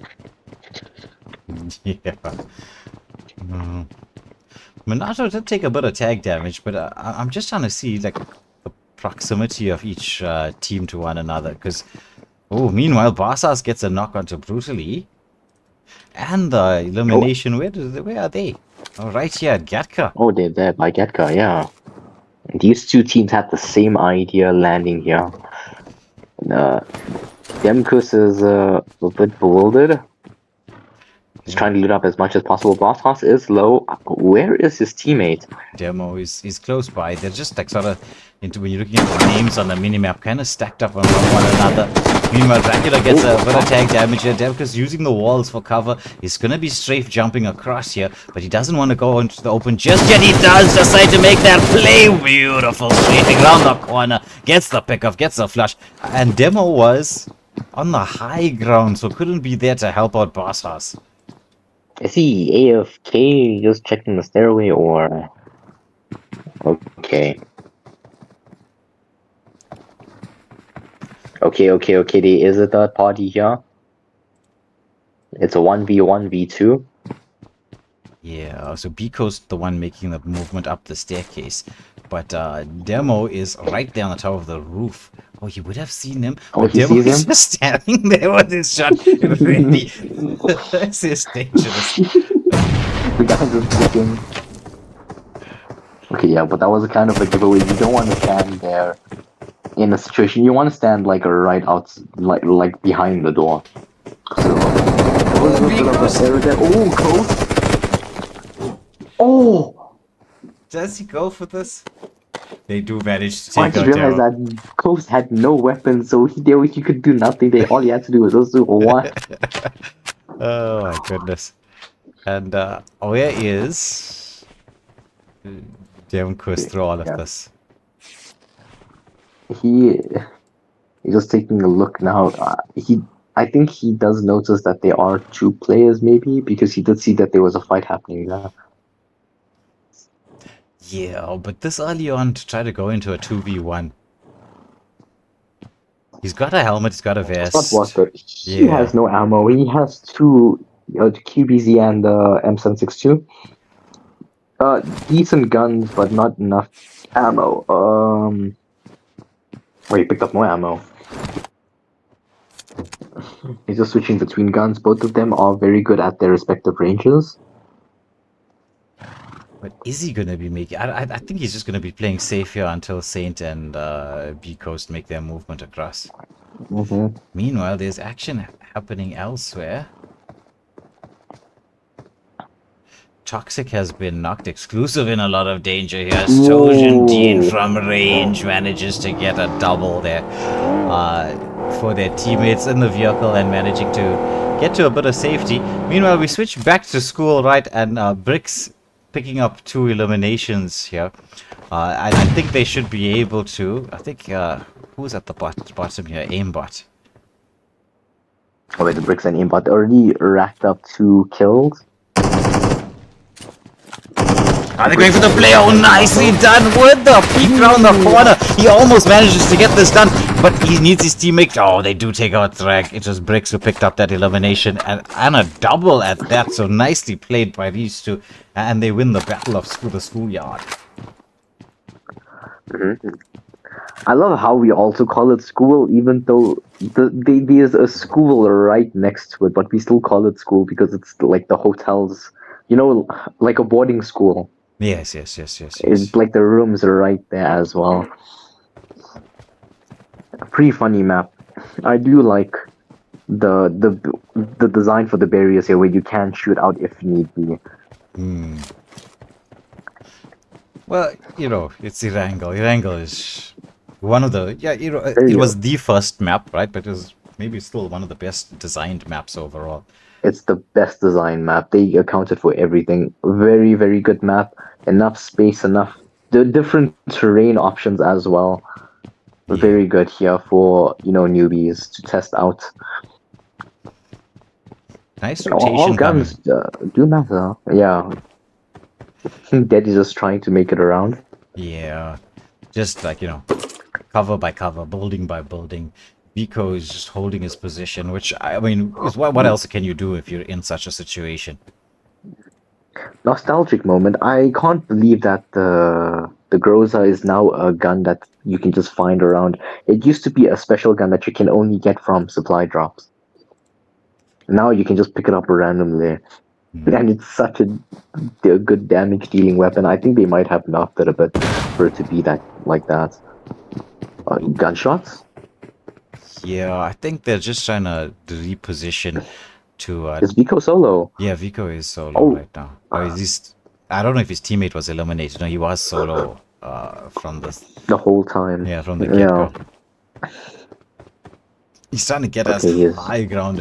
Yeah. Minato did take a bit of tag damage, but I'm just trying to see like the proximity of each team to one another. Because, meanwhile, Basas gets a knock onto Brutally, and the elimination. Where are they? Oh, right here at Gatka. Oh, they're there by Gatka, yeah. These 2 teams had the same idea landing here. Demkus is a bit bewildered. He's trying to loot up as much as possible. Bosshaus is low. Where is his teammate? Demo is close by. They're just like sort of when you're looking at the names on the minimap, kind of stacked up on one another. Meanwhile, Dracula gets a bit of tag damage here. Demkus using the walls for cover. He's going to be strafe jumping across here, but he doesn't want to go into the open just yet. He does decide to make that play. Beautiful strafing around the corner. Gets the pickoff, gets the flush. And Demo was on the high ground, so couldn't be there to help out Bosshaus. Is he AFK, just checking the stairway, or... Okay. Okay, there is a third party here. It's a 1v1v2. Yeah, so B-Coast the one making the movement up the staircase. But Demo is right there on the top of the roof. Oh, you would have seen him. Oh, he Demo sees is him? just standing there with his shot ready. This is dangerous. The guy just looking. Okay, yeah, but that was a kind of a giveaway. You don't want to stand there in a situation. You want to stand like right out, like behind the door. So, Coast. Oh! Does he go for this? They do manage to I take just out realized Daryl. that Coast had no weapons, so he could do nothing. All he had to do was just do one. Oh my goodness. And where is Demkus through all of this? He's just taking a look now. I think he does notice that there are 2 players, maybe, because he did see that there was a fight happening there. Yeah, but this early on to try to go into a 2v1. He's got a helmet, he's got a vest. It's not worth it. He has no ammo. He has 2 QBZ and M762. Decent guns, but not enough ammo. Wait, he picked up more ammo. He's just switching between guns. Both of them are very good at their respective ranges. But is he going to be making... I think he's just going to be playing safe here until Saint and B-Coast make their movement across. Meanwhile, there's action happening elsewhere. Toxic has been knocked exclusive in a lot of danger here. Stojan Dean from range manages to get a double there. for their teammates in the vehicle and managing to get to a bit of safety. Meanwhile, we switch back to school, right? And Bricks picking up 2 eliminations here. And I think they should be able to. I think who's at the bottom here? Aimbot. Oh, wait, the Bricks and Aimbot already racked up 2 kills. Are they going for the play? Oh, nicely done with the peek around the corner. He almost manages to get this done, but he needs his teammate. Oh, they do take out Thrag. It was Bricks who picked up that elimination, and a double at that. So nicely played by these two, and they win the battle of the schoolyard. Mm-hmm. I love how we also call it school, even though there's a school right next to it, but we still call it school because it's like the hotels, like a boarding school. Yes. It's like the rooms are right there as well. A pretty funny map. I do like the design for the barriers here, where you can shoot out if need be. Well, it's Erangel. Erangel is one of the it was the first map, right? But it was maybe still one of the best designed maps overall. It's the best design map. They accounted for everything. Very, very good map. Enough space, enough the different terrain options as well. Yeah. Very good here for newbies to test out. Nice rotation. All guns do matter. Yeah. Dead is just trying to make it around. Yeah. Just like, cover by cover, building by building. Vico is just holding his position, which, I mean, what else can you do if you're in such a situation? Nostalgic moment. I can't believe that the Groza is now a gun that you can just find around. It used to be a special gun that you can only get from supply drops. Now you can just pick it up randomly. And it's such a good damage dealing weapon. I think they might have nerfed it a bit for it to be like that. Gunshots? Yeah, I think they're just trying to reposition to... Is Vico solo? Yeah, Vico is solo right now. Or I don't know if his teammate was eliminated. No, he was solo from the whole time. Yeah, from the get-go. He's trying to get as high ground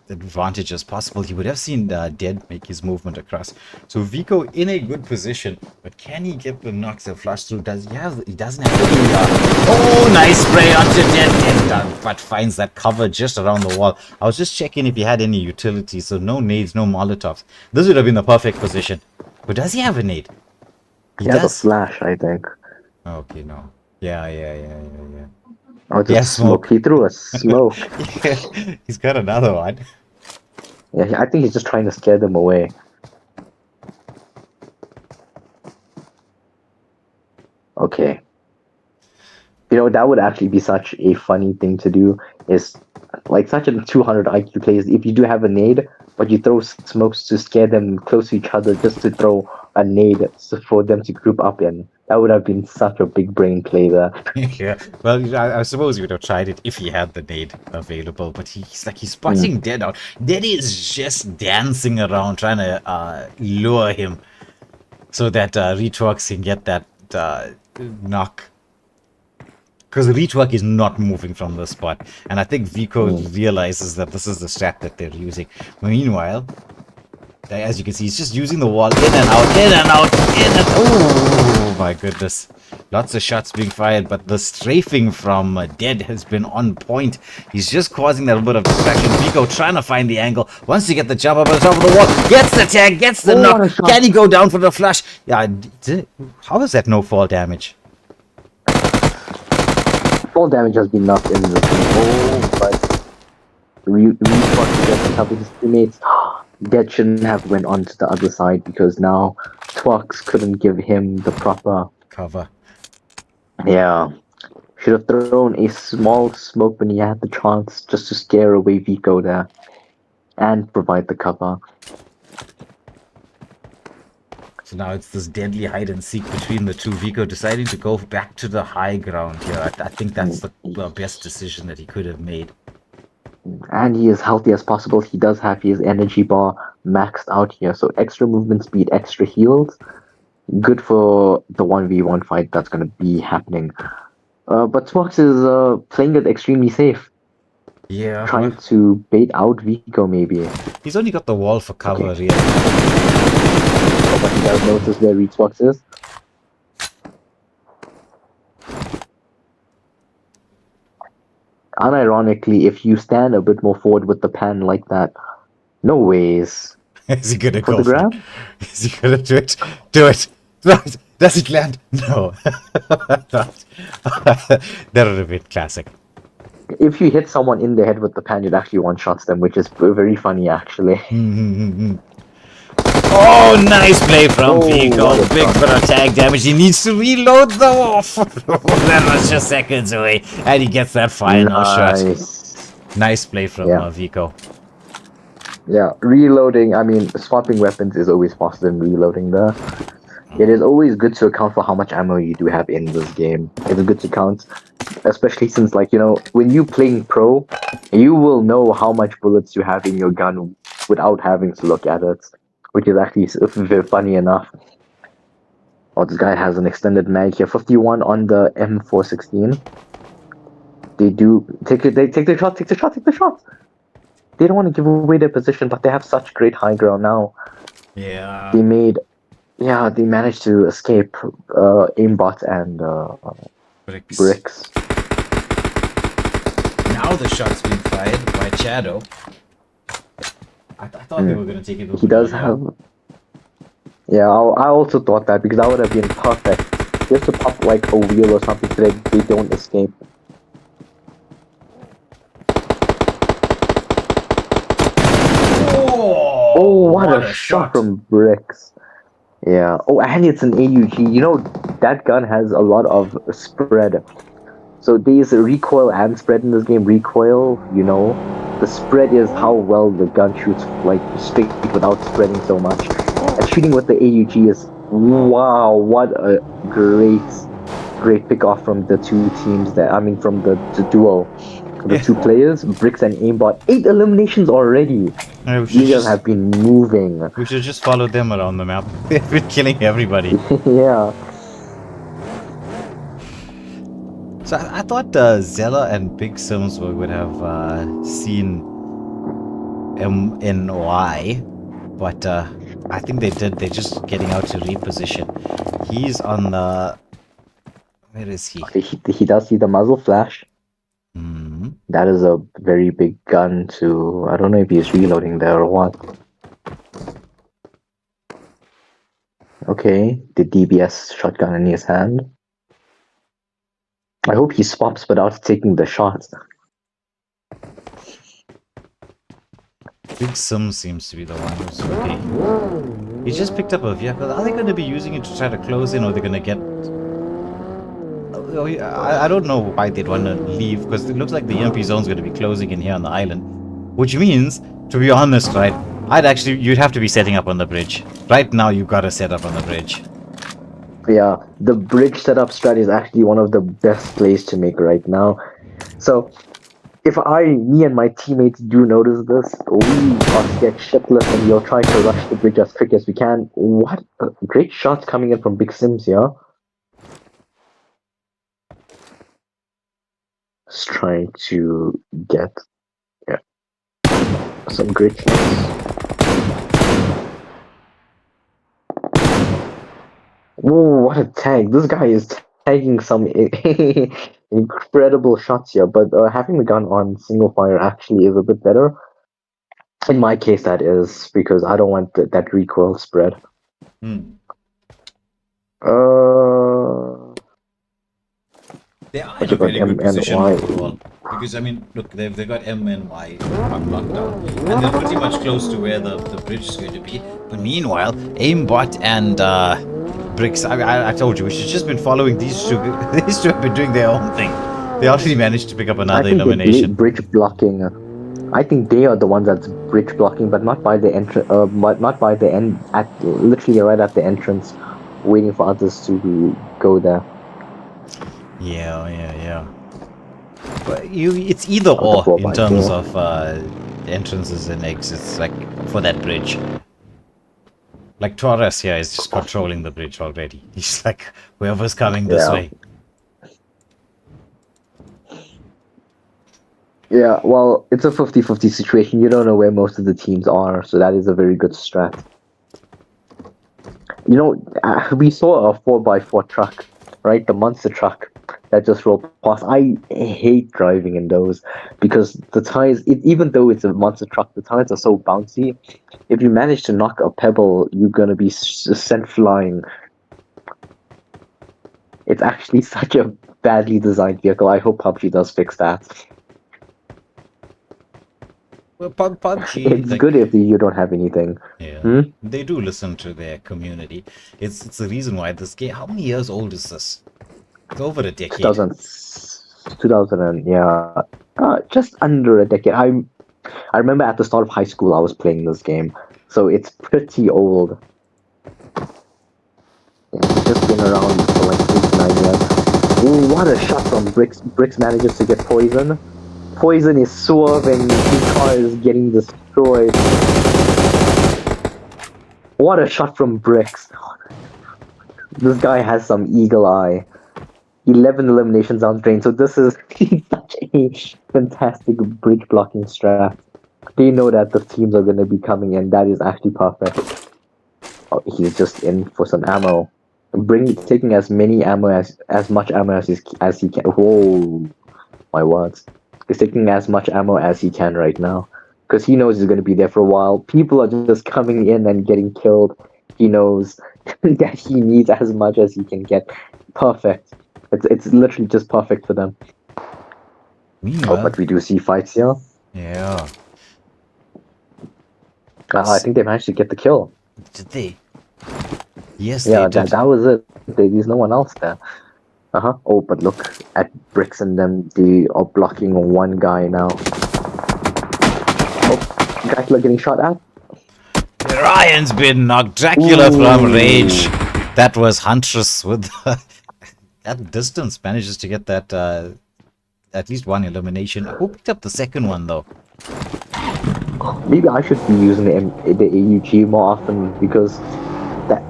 advantage as possible. He would have seen Dead make his movement across. So Vico in a good position, but can he get the knocks and flush through? He doesn't have any... nice spray onto Dead, but finds that cover just around the wall. I was just checking if he had any utilities, so no nades, no molotovs. This would have been the perfect position. But does he have a nade? He has a flash, I think. Okay, no. Yeah. Oh, just smoke. He threw a smoke. Yeah, he's got another one. Yeah, I think he's just trying to scare them away. Okay. That would actually be such a funny thing to do. Is like such a 200 IQ plays. If you do have a nade, but you throw smokes to scare them close to each other, just to throw a nade for them to group up in. That would have been such a big brain play there. Yeah, well, I suppose you would have tried it if he had the nade available, but he's spotting Dead out. Dead is just dancing around trying to lure him so that Retworks can get that knock. Because Retwork is not moving from the spot, and I think Vico realizes that this is the strat that they're using. Meanwhile, as you can see, he's just using the wall in and out, in and out, in and... Oh my goodness. Lots of shots being fired, but the strafing from Dead has been on point. He's just causing that bit of distraction. Vico trying to find the angle. Wants to get the jump up on the top of the wall. Gets the tag, gets the knock. Can he go down for the flash? Yeah, how is that no fall damage? Fall damage has been knocked in the but we want to get to cover his teammates. Dead shouldn't have went on to the other side because now Twox couldn't give him the proper cover. Yeah. Should have thrown a small smoke when he had the chance just to scare away Vico there and provide the cover. So now it's this deadly hide and seek between the two. Vico deciding to go back to the high ground here. I think that's the best decision that he could have made. And he is healthy as possible. He does have his energy bar maxed out here. So extra movement speed, extra heals. Good for the 1v1 fight that's going to be happening. But Twox is playing it extremely safe. Yeah, Trying well, to bait out Vico, maybe. he's only got the wall for cover, Okay. really. Oh, but you guys notice where Reed's box is? Unironically, if you stand a bit more forward with the pan like that, no ways. Is he gonna For go the for it? grab? Is he gonna do it? Do it! Right. Does it land? No. That would have been classic. If you hit someone in the head with the pan, it actually one-shots them, which is very funny, actually. Oh, nice play from Oh, Vico. what a Big shot. for attack damage. He needs to reload though. That was just seconds away. And he gets that final shot. Nice. Nice play from Yeah. Vico. Yeah, reloading, I mean, swapping weapons is always faster than reloading there. It is always good to account for how much ammo you do have in this game. It's good to count, especially since, like, you know, when you playing pro, you will know how much bullets you have in your gun without having to look at it, which is actually very funny enough. Oh, this guy has an extended mag here. 51 on the M416. They do take it. They take the shot. Take the shot. Take the shot. They don't want to give away their position, but they have such great high ground now. Yeah. They made, yeah, they managed to escape aimbot and bricks. Now the shot's being fired by Shadow. I thought they were going to take it over. He does have. Yeah, I also thought that because that would have been perfect. Just to pop like a wheel or something so that they don't escape. Oh, what a shot from bricks. Yeah. Oh, and it's an AUG. You know, that gun has a lot of spread. So there's a recoil and spread in this game. Recoil, you know, the spread is how well the gun shoots, like straight without spreading so much. And shooting with the AUG is, wow, what a great pick off from the two teams there. I mean, from the duo, the two players, Bricks and Aimbot. 8 eliminations already. These guys have been moving. We should just follow them around the map. They've been killing everybody. Yeah. So I thought Zella and Big Sims would have seen MNY, but I think they did. They're just getting out to reposition. He's on the... Where is he? He does see the muzzle flash. Mm-hmm. That is a very big gun to... I don't know if he's reloading there or what. Okay, the DBS shotgun in his hand. I hope he swaps without taking the shots. Big Sim seems to be the one who's okay. He just picked up a vehicle. Are they going to be using it to try to close in, or they're going to get... I don't know why they'd want to leave, because it looks like the EMP zone's going to be closing in here on the island. Which means, to be honest, right, you'd have to be setting up on the bridge. Right now, you've got to set up on the bridge. Yeah, the bridge setup strat is actually one of the best plays to make right now. So, if me and my teammates do notice this, we must get shitless and we'll try to rush the bridge as quick as we can. What great shots coming in from Big Sims here. Just trying to get some great shots. Whoa, what a tag. This guy is tagging some incredible shots here, but having the gun on single fire actually is a bit better. In my case, that is, because I don't want that recoil spread. They are in a very good position overall. Because, I mean, look, they've got M and Y on lockdown. And they're pretty much close to where the bridge is going to be. But meanwhile, Aimbot and Bricks, I told you, we should just been following these two. These two have been doing their own thing. They already managed to pick up another elimination. Bridge blocking. I think they are the ones that's bridge blocking, but not by the but not by the end, literally right at the entrance, waiting for others to go there. Yeah. But it's either or in terms of entrances and exits, like for that bridge. Like Torres here is just controlling the bridge already. He's like, whoever's coming this way. Yeah, well, it's a 50-50 situation. You don't know where most of the teams are, so that is a very good strat. You know, we saw a 4x4 truck, right? The monster truck that just rolled past. I hate driving in those because the tires, even though it's a monster truck, the tires are so bouncy. If you manage to knock a pebble, you're gonna be sent flying. It's actually such a badly designed vehicle. I hope PUBG does fix that. Well, PUBG, It's good like, if you don't have anything. yeah, Hmm? they do listen to their community. It's the reason why this game. How many years old is this? It's over a decade. 2000, 2000 and yeah, just under a decade. I remember at the start of high school I was playing this game, so it's pretty old. Yeah, it's just been around for like 8 9 years. Ooh, what a shot from Bricks! Bricks manages to get poison. Poison is swerving. His car is getting destroyed. What a shot from Bricks! This guy has some eagle eye. 11 eliminations down drain. So this is such a fantastic bridge blocking strat. They know that the teams are going to be coming in. That is actually perfect. Oh, he's just in for some ammo. Taking as many ammo as much ammo as he can. Whoa, my words! He's taking as much ammo as he can right now because he knows he's going to be there for a while. People are just coming in and getting killed. He knows that he needs as much as he can get. Perfect. It's literally just perfect for them. Oh, Meanwhile, but we do see fights here. yeah. I think they managed to get the kill. Did they? Yes, Yeah, they did. that was it. There's no one else there. Oh, but look at Bricks and them. They are blocking one guy now. Oh, Dracula getting shot at. Ryan's been knocked. Dracula from Ooh. range. That was Huntress with that distance manages to get that at least one elimination. Who picked up the second one though? Maybe I should be using the AUG more often because that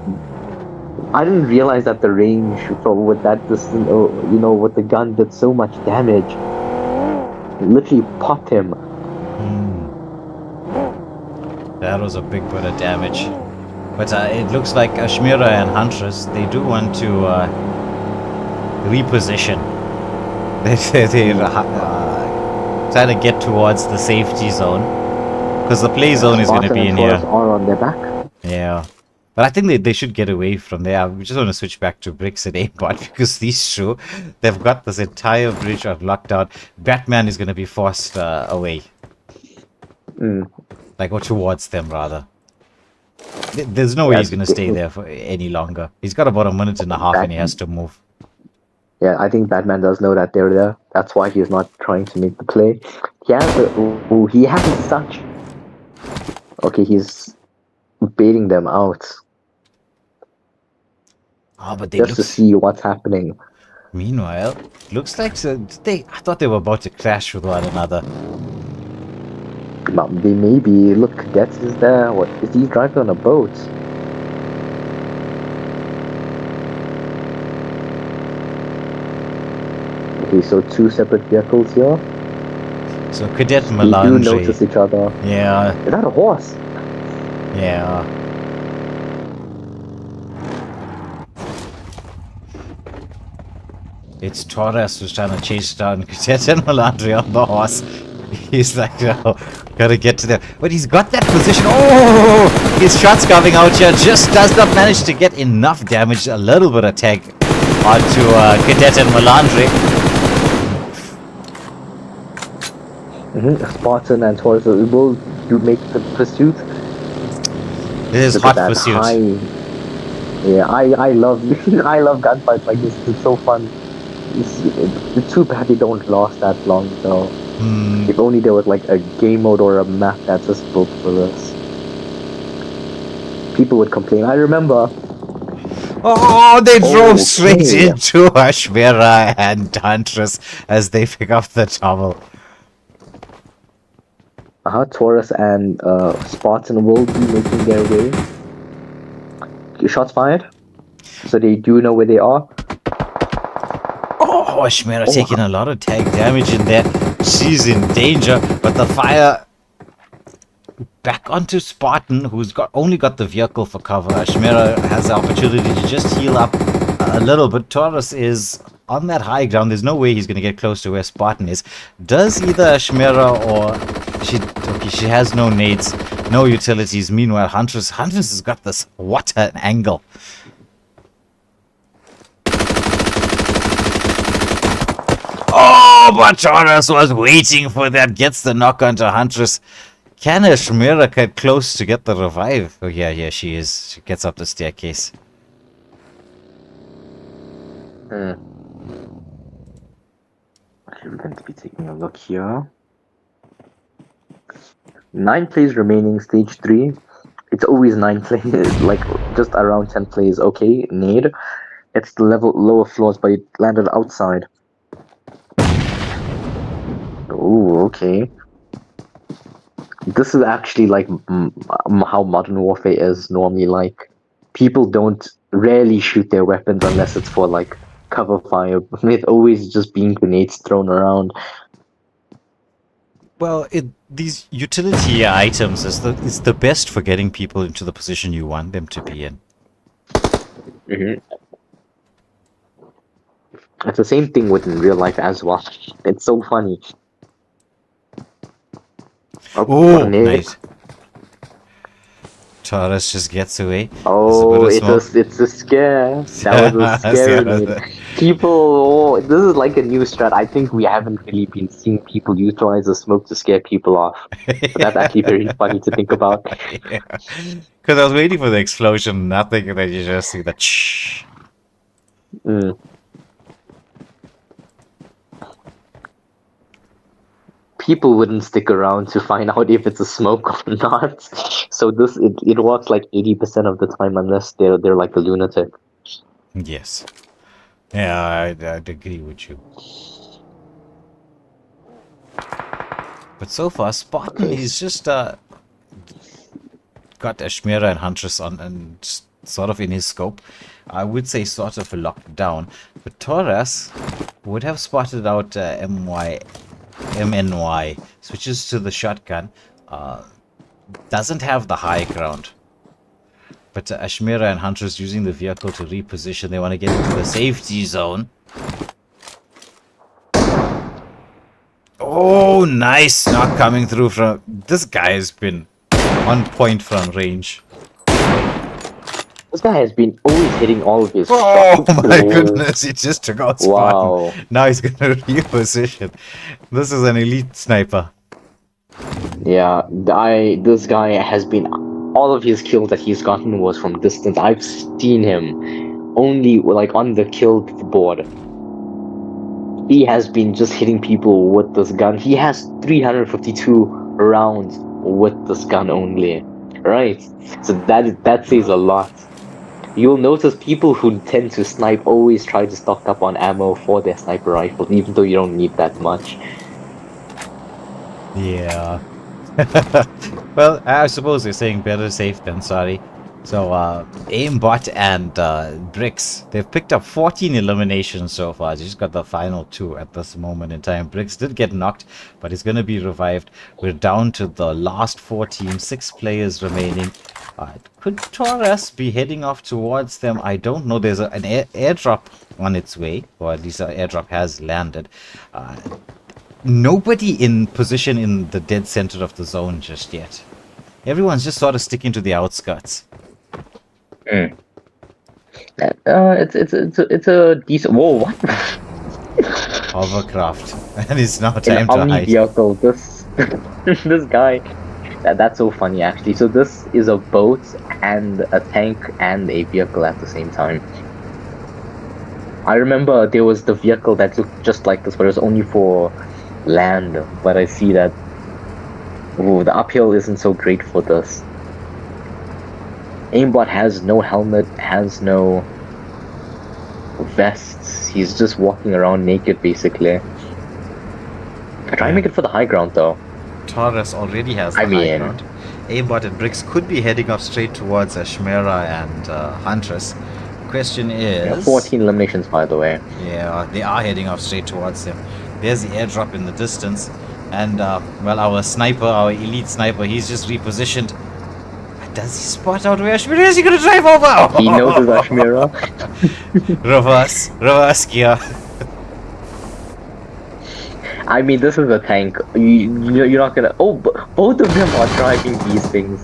I didn't realize that the range with that distance, with the gun did so much damage. It literally popped him. That was a big bit of damage. But it looks like Ashmira and Huntress, they do want to reposition. They're trying to get towards the safety zone. Because the play zone is going to be in here. Are on their back. Yeah. But I think they should get away from there. We just want to switch back to Bricks and Aimbot because these two, they've got this entire bridge on lockdown. Batman is going to be forced away. Like, or towards them, rather. There's no way he's going to stay there for any longer. He's got about a minute and a half and he has to move. Yeah, I think Batman does know that they're there. That's why he's not trying to make the play. He has such... Okay, he's baiting them out. Oh, but they just to see what's happening. Meanwhile, looks like I thought they were about to crash with one another. They maybe. Look, Cadets is there. What is he driving on a boat? Okay, so two separate vehicles here. So Cadet and Melange. They do notice each other. Yeah. Is that a horse? Yeah. It's Torres who's trying to chase down Cadet and Melange on the horse. He's like, oh, gotta get to them. But he's got that position. Oh! His shot's coming out here. Just does not manage to get enough damage. A little bit of tag onto Cadet and Melange. Spartan and Taurus will make the pursuit. This is hot pursuit. Yeah, I love I love gunfights like this. It's so fun. It's too bad they don't last that long though. If only there was like a game mode or a map that's just built for this. People would complain. I remember. Oh, they drove straight into Ashmira and Huntress as they pick up the towel. Taurus and Spartan will be making their way. Shots fired. So they do know where they are. Oh, Ashmira taking a lot of tag damage in there. She's in danger, but the fire back onto Spartan, who's only got the vehicle for cover. Ashmira has the opportunity to just heal up a little, but Taurus is on that high ground. There's no way he's going to get close to where Spartan is. Does either Ashmira or she has no nades, no utilities. Meanwhile, Huntress has got this. What an angle. Oh, but Taurus was waiting for that. Gets the knock onto Huntress. Can Ashmira get close to get the revive? Oh, yeah, she is. She gets up the staircase. I'm going to be taking a look here. 9 plays remaining, stage 3. It's always 9 plays, like just around 10 plays. Okay, nade. It's the level lower floors, but it landed outside. Oh, okay. This is actually like how Modern Warfare is normally like. People don't rarely shoot their weapons unless it's for like cover fire. With always just being grenades thrown around. Well, these utility items is the best for getting people into the position you want them to be in. It's the same thing within real life as well. It's so funny. Oh, nice. Taurus just gets away. Oh, it's a scare. That was a scare. People, this is like a new strat. I think we haven't really been seeing people utilize the smoke to scare people off. But that's actually very funny to think about. Because I was waiting for the explosion, nothing, and then you just see the shh. People wouldn't stick around to find out if it's a smoke or not. So it works like 80% of the time unless they're like a lunatic. Yes. Yeah, I'd agree with you. But so far, Spartan, he's just got Ashmira and Huntress on and sort of in his scope. I would say sort of locked down. But Taurus would have spotted out MNY, switches to the shotgun, doesn't have the high ground. But Ashmira and Huntress using the vehicle to reposition. They want to get into the safety zone. Oh, nice! Not coming through from... This guy has been on point from range. This guy has been always hitting all of his shots. Oh my goodness, he just took out Spartan. Wow. Now he's going to reposition. This is an elite sniper. Yeah, this guy has been... All of his kills that he's gotten was from distance. I've seen him only like on the kill board. He has been just hitting people with this gun. He has 352 rounds with this gun only. Right? So that says a lot. You'll notice people who tend to snipe always try to stock up on ammo for their sniper rifles, even though you don't need that much. Yeah. Well, I suppose they're saying better safe than sorry. So, Aimbot and Bricks, they've picked up 14 eliminations so far. They just got the final 2 at this moment in time. Bricks did get knocked, but he's going to be revived. We're down to the last 4 teams, 6 players remaining. Could Taurus be heading off towards them? I don't know. There's an airdrop on its way, or at least an airdrop has landed. Nobody in position in the dead center of the zone just yet. Everyone's just sort of sticking to the outskirts. It's a decent. Whoa, what? Hovercraft, and it's now time to hide. Vehicle. This guy. That's so funny actually. So this is a boat and a tank and a vehicle at the same time. I remember there was the vehicle that looked just like this, but it was only for land. But I see that the uphill isn't so great for this. Aimbot has no helmet, has no vests. He's just walking around naked basically. Try and make it for the high ground though. Taurus already has the high ground. Aimbot and Bricks could be heading up straight towards Ashmira and Huntress. The question is... 14 eliminations by the way. Yeah, they are heading off straight towards them. There's the airdrop in the distance. And, well, our sniper, our elite sniper, he's just repositioned. Does he spot out where Ashmira is? He gonna drive over? He knows his Ashmira. Reverse gear. I mean, this is a tank. You're not gonna. Oh, both of them are driving these things.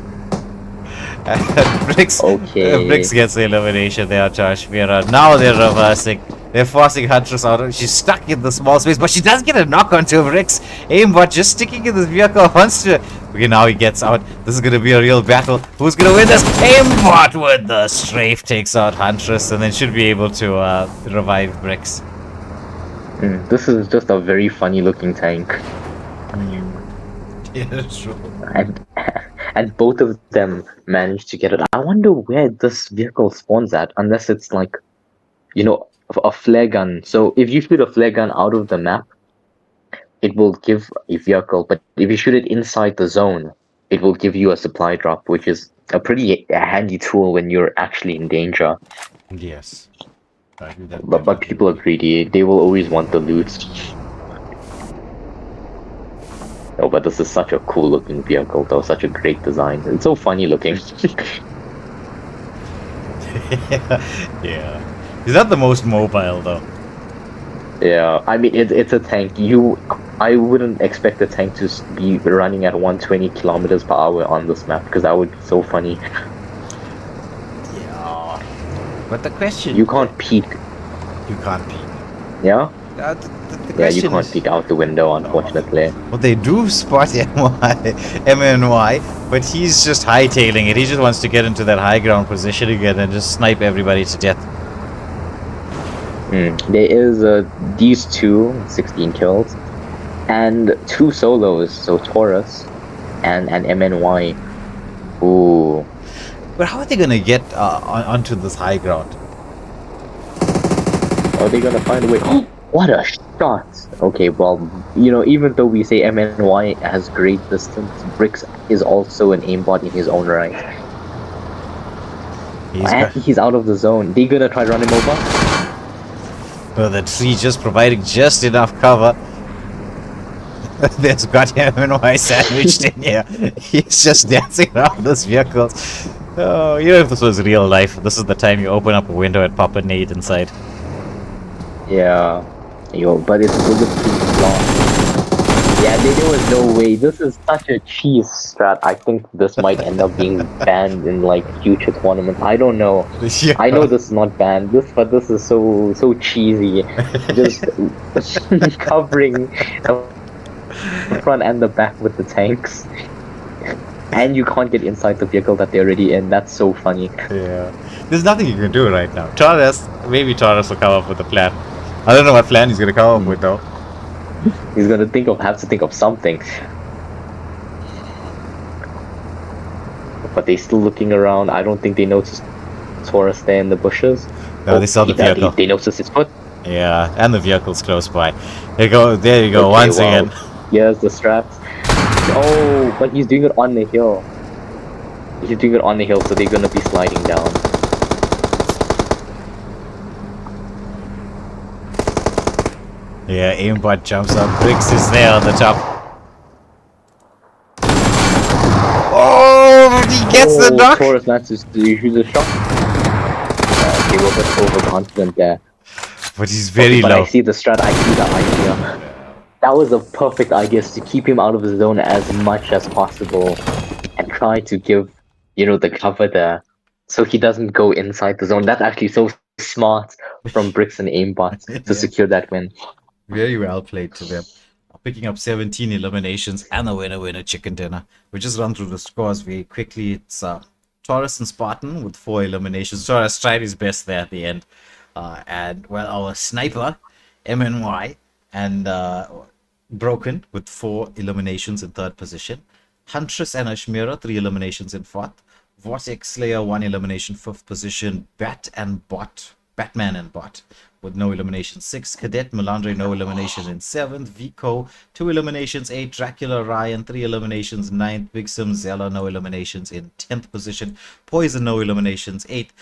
And Bricks, Okay. Bricks gets the elimination there to Ashmira. Now they're reversing. They're forcing Huntress out. She's stuck in the small space, but she does get a knock onto Bricks. Aimbot just sticking in this vehicle wants to. Okay, now he gets out. This is gonna be a real battle. Who's gonna win this? Aimbot with the strafe takes out Huntress and then should be able to revive Bricks. This is just a very funny looking tank. Yeah, true. And both of them managed to get it. I wonder where this vehicle spawns at, unless it's like, a flare gun. So if you shoot a flare gun out of the map, it will give a vehicle, but if you shoot it inside the zone, it will give you a supply drop, which is a pretty handy tool when you're actually in danger. Yes. But people are greedy. They will always want the loot. Oh, but this is such a cool looking vehicle though, such a great design. It's so funny looking. Yeah. He's not the most mobile though. Yeah, I mean it's a tank. I wouldn't expect the tank to be running at 120 kilometers per hour on this map because that would be so funny. Yeah. But the question... You can't peek. You can't peek. Yeah? The Yeah, you question can't is... peek out the window, unfortunately. Well, they do spot MNY, but he's just hightailing it. He just wants to get into that high ground position again and just snipe everybody to death. There is these 16 kills, and 2 solos, so Taurus and MNY. Ooh. But how are they gonna get onto this high ground? Are they gonna find a way? What a shot! Okay, well, even though we say MNY has great distance, Bricks is also an aimbot in his own right. He's out of the zone. They gonna try to run him over? Well, the tree just providing just enough cover. There's got MNY sandwiched in here. He's just dancing around this vehicle. Oh, if this was real life, this is the time you open up a window and pop a nade inside. Yeah. But it's bulletproof long. Yeah, there was no way. This is such a cheese strat. I think this might end up being banned in future tournaments. I don't know. Yeah. I know this is not banned. But this is so cheesy. Just covering the front and the back with the tanks. And you can't get inside the vehicle that they're already in. That's so funny. Yeah. There's nothing you can do right now. Maybe Taurus will come up with a plan. I don't know what plan he's gonna come up with though. He's gonna have to think of something. But they're still looking around. I don't think they noticed Taurus there in the bushes. No, they saw the vehicle. They noticed his foot. Yeah, and the vehicle's close by. There you go, Okay, once wow. again. Here's the straps. Oh, but he's doing it on the hill. He's doing it on the hill, so they're gonna be sliding down. Yeah, aimbot jumps up. Bricks is there on the top. Oh, he gets the knock! Taurus manages to use a shot. He was just overconfident there. But he's very But low. I see the strat, I see the idea. That was a perfect idea, to keep him out of the zone as much as possible and try to give, the cover there so he doesn't go inside the zone. That's actually so smart from Bricks and Aimbot to secure that win. Very well played to them. Picking up 17 eliminations and a winner chicken dinner. We just run through the scores very quickly. It's Taurus and Spartan with 4 eliminations. Taurus tried his best there at the end. And, well, our sniper, MNY, and Broken with 4 eliminations in 3rd position. Huntress and Ashmira, 3 eliminations in 4th. Vortex Slayer, 1 elimination, 5th position. Batman and Bot with no eliminations 6, Cadet Melandre no elimination in 7th, Vico 2 eliminations 8, Dracula Ryan 3 eliminations 9th, Big Sim Zella no eliminations in 10th position, Poison no eliminations 8th,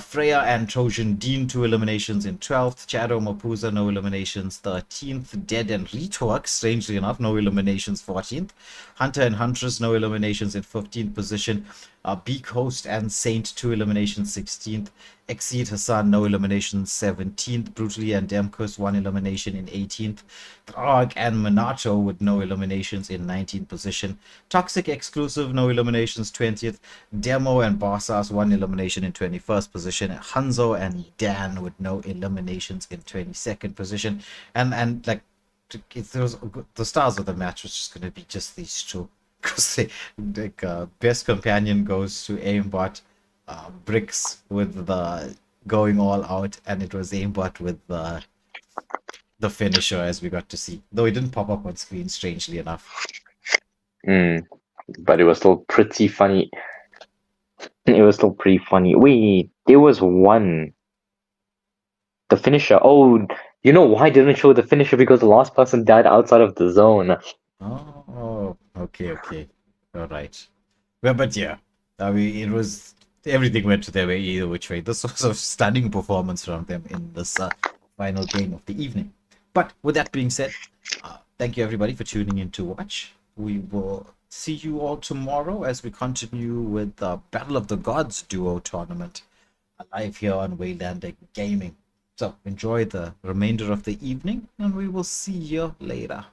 Freya and Trojan Dean 2 eliminations in 12th, Chado Mapuza no eliminations 13th, Dead and Retwork strangely enough no eliminations 14th, Hunter and Huntress no eliminations in 15th position, Beak Host and Saint 2 eliminations 16th, Exceed Hassan no eliminations 17th, Brutally and Demkus 1 elimination in 18th, Throg and Minato with no eliminations in 19th position, Toxic Exclusive no eliminations 20th, Demo and Bossas 1 elimination in 21st position, Hanzo and Dan with no eliminations in 22nd position, and like the stars of the match was just going to be just these two, because best companion goes to Aimbot, Bricks with the going all out, and it was Aimbot with the finisher, as we got to see, though it didn't pop up on screen strangely enough. But it was still pretty funny. It was still pretty funny. Wait, there was one. The finisher. Oh, you know why didn't it show the finisher? Because the last person died outside of the zone. Oh, okay. All right. Well, but yeah, I mean, it was everything went to their way either which way. This was a stunning performance from them in this final game of the evening. But with that being said, thank you everybody for tuning in to watch. We will see you all tomorrow as we continue with the Battle of the Gods duo tournament live here on Waylander Gaming. So enjoy the remainder of the evening, and we will see you later.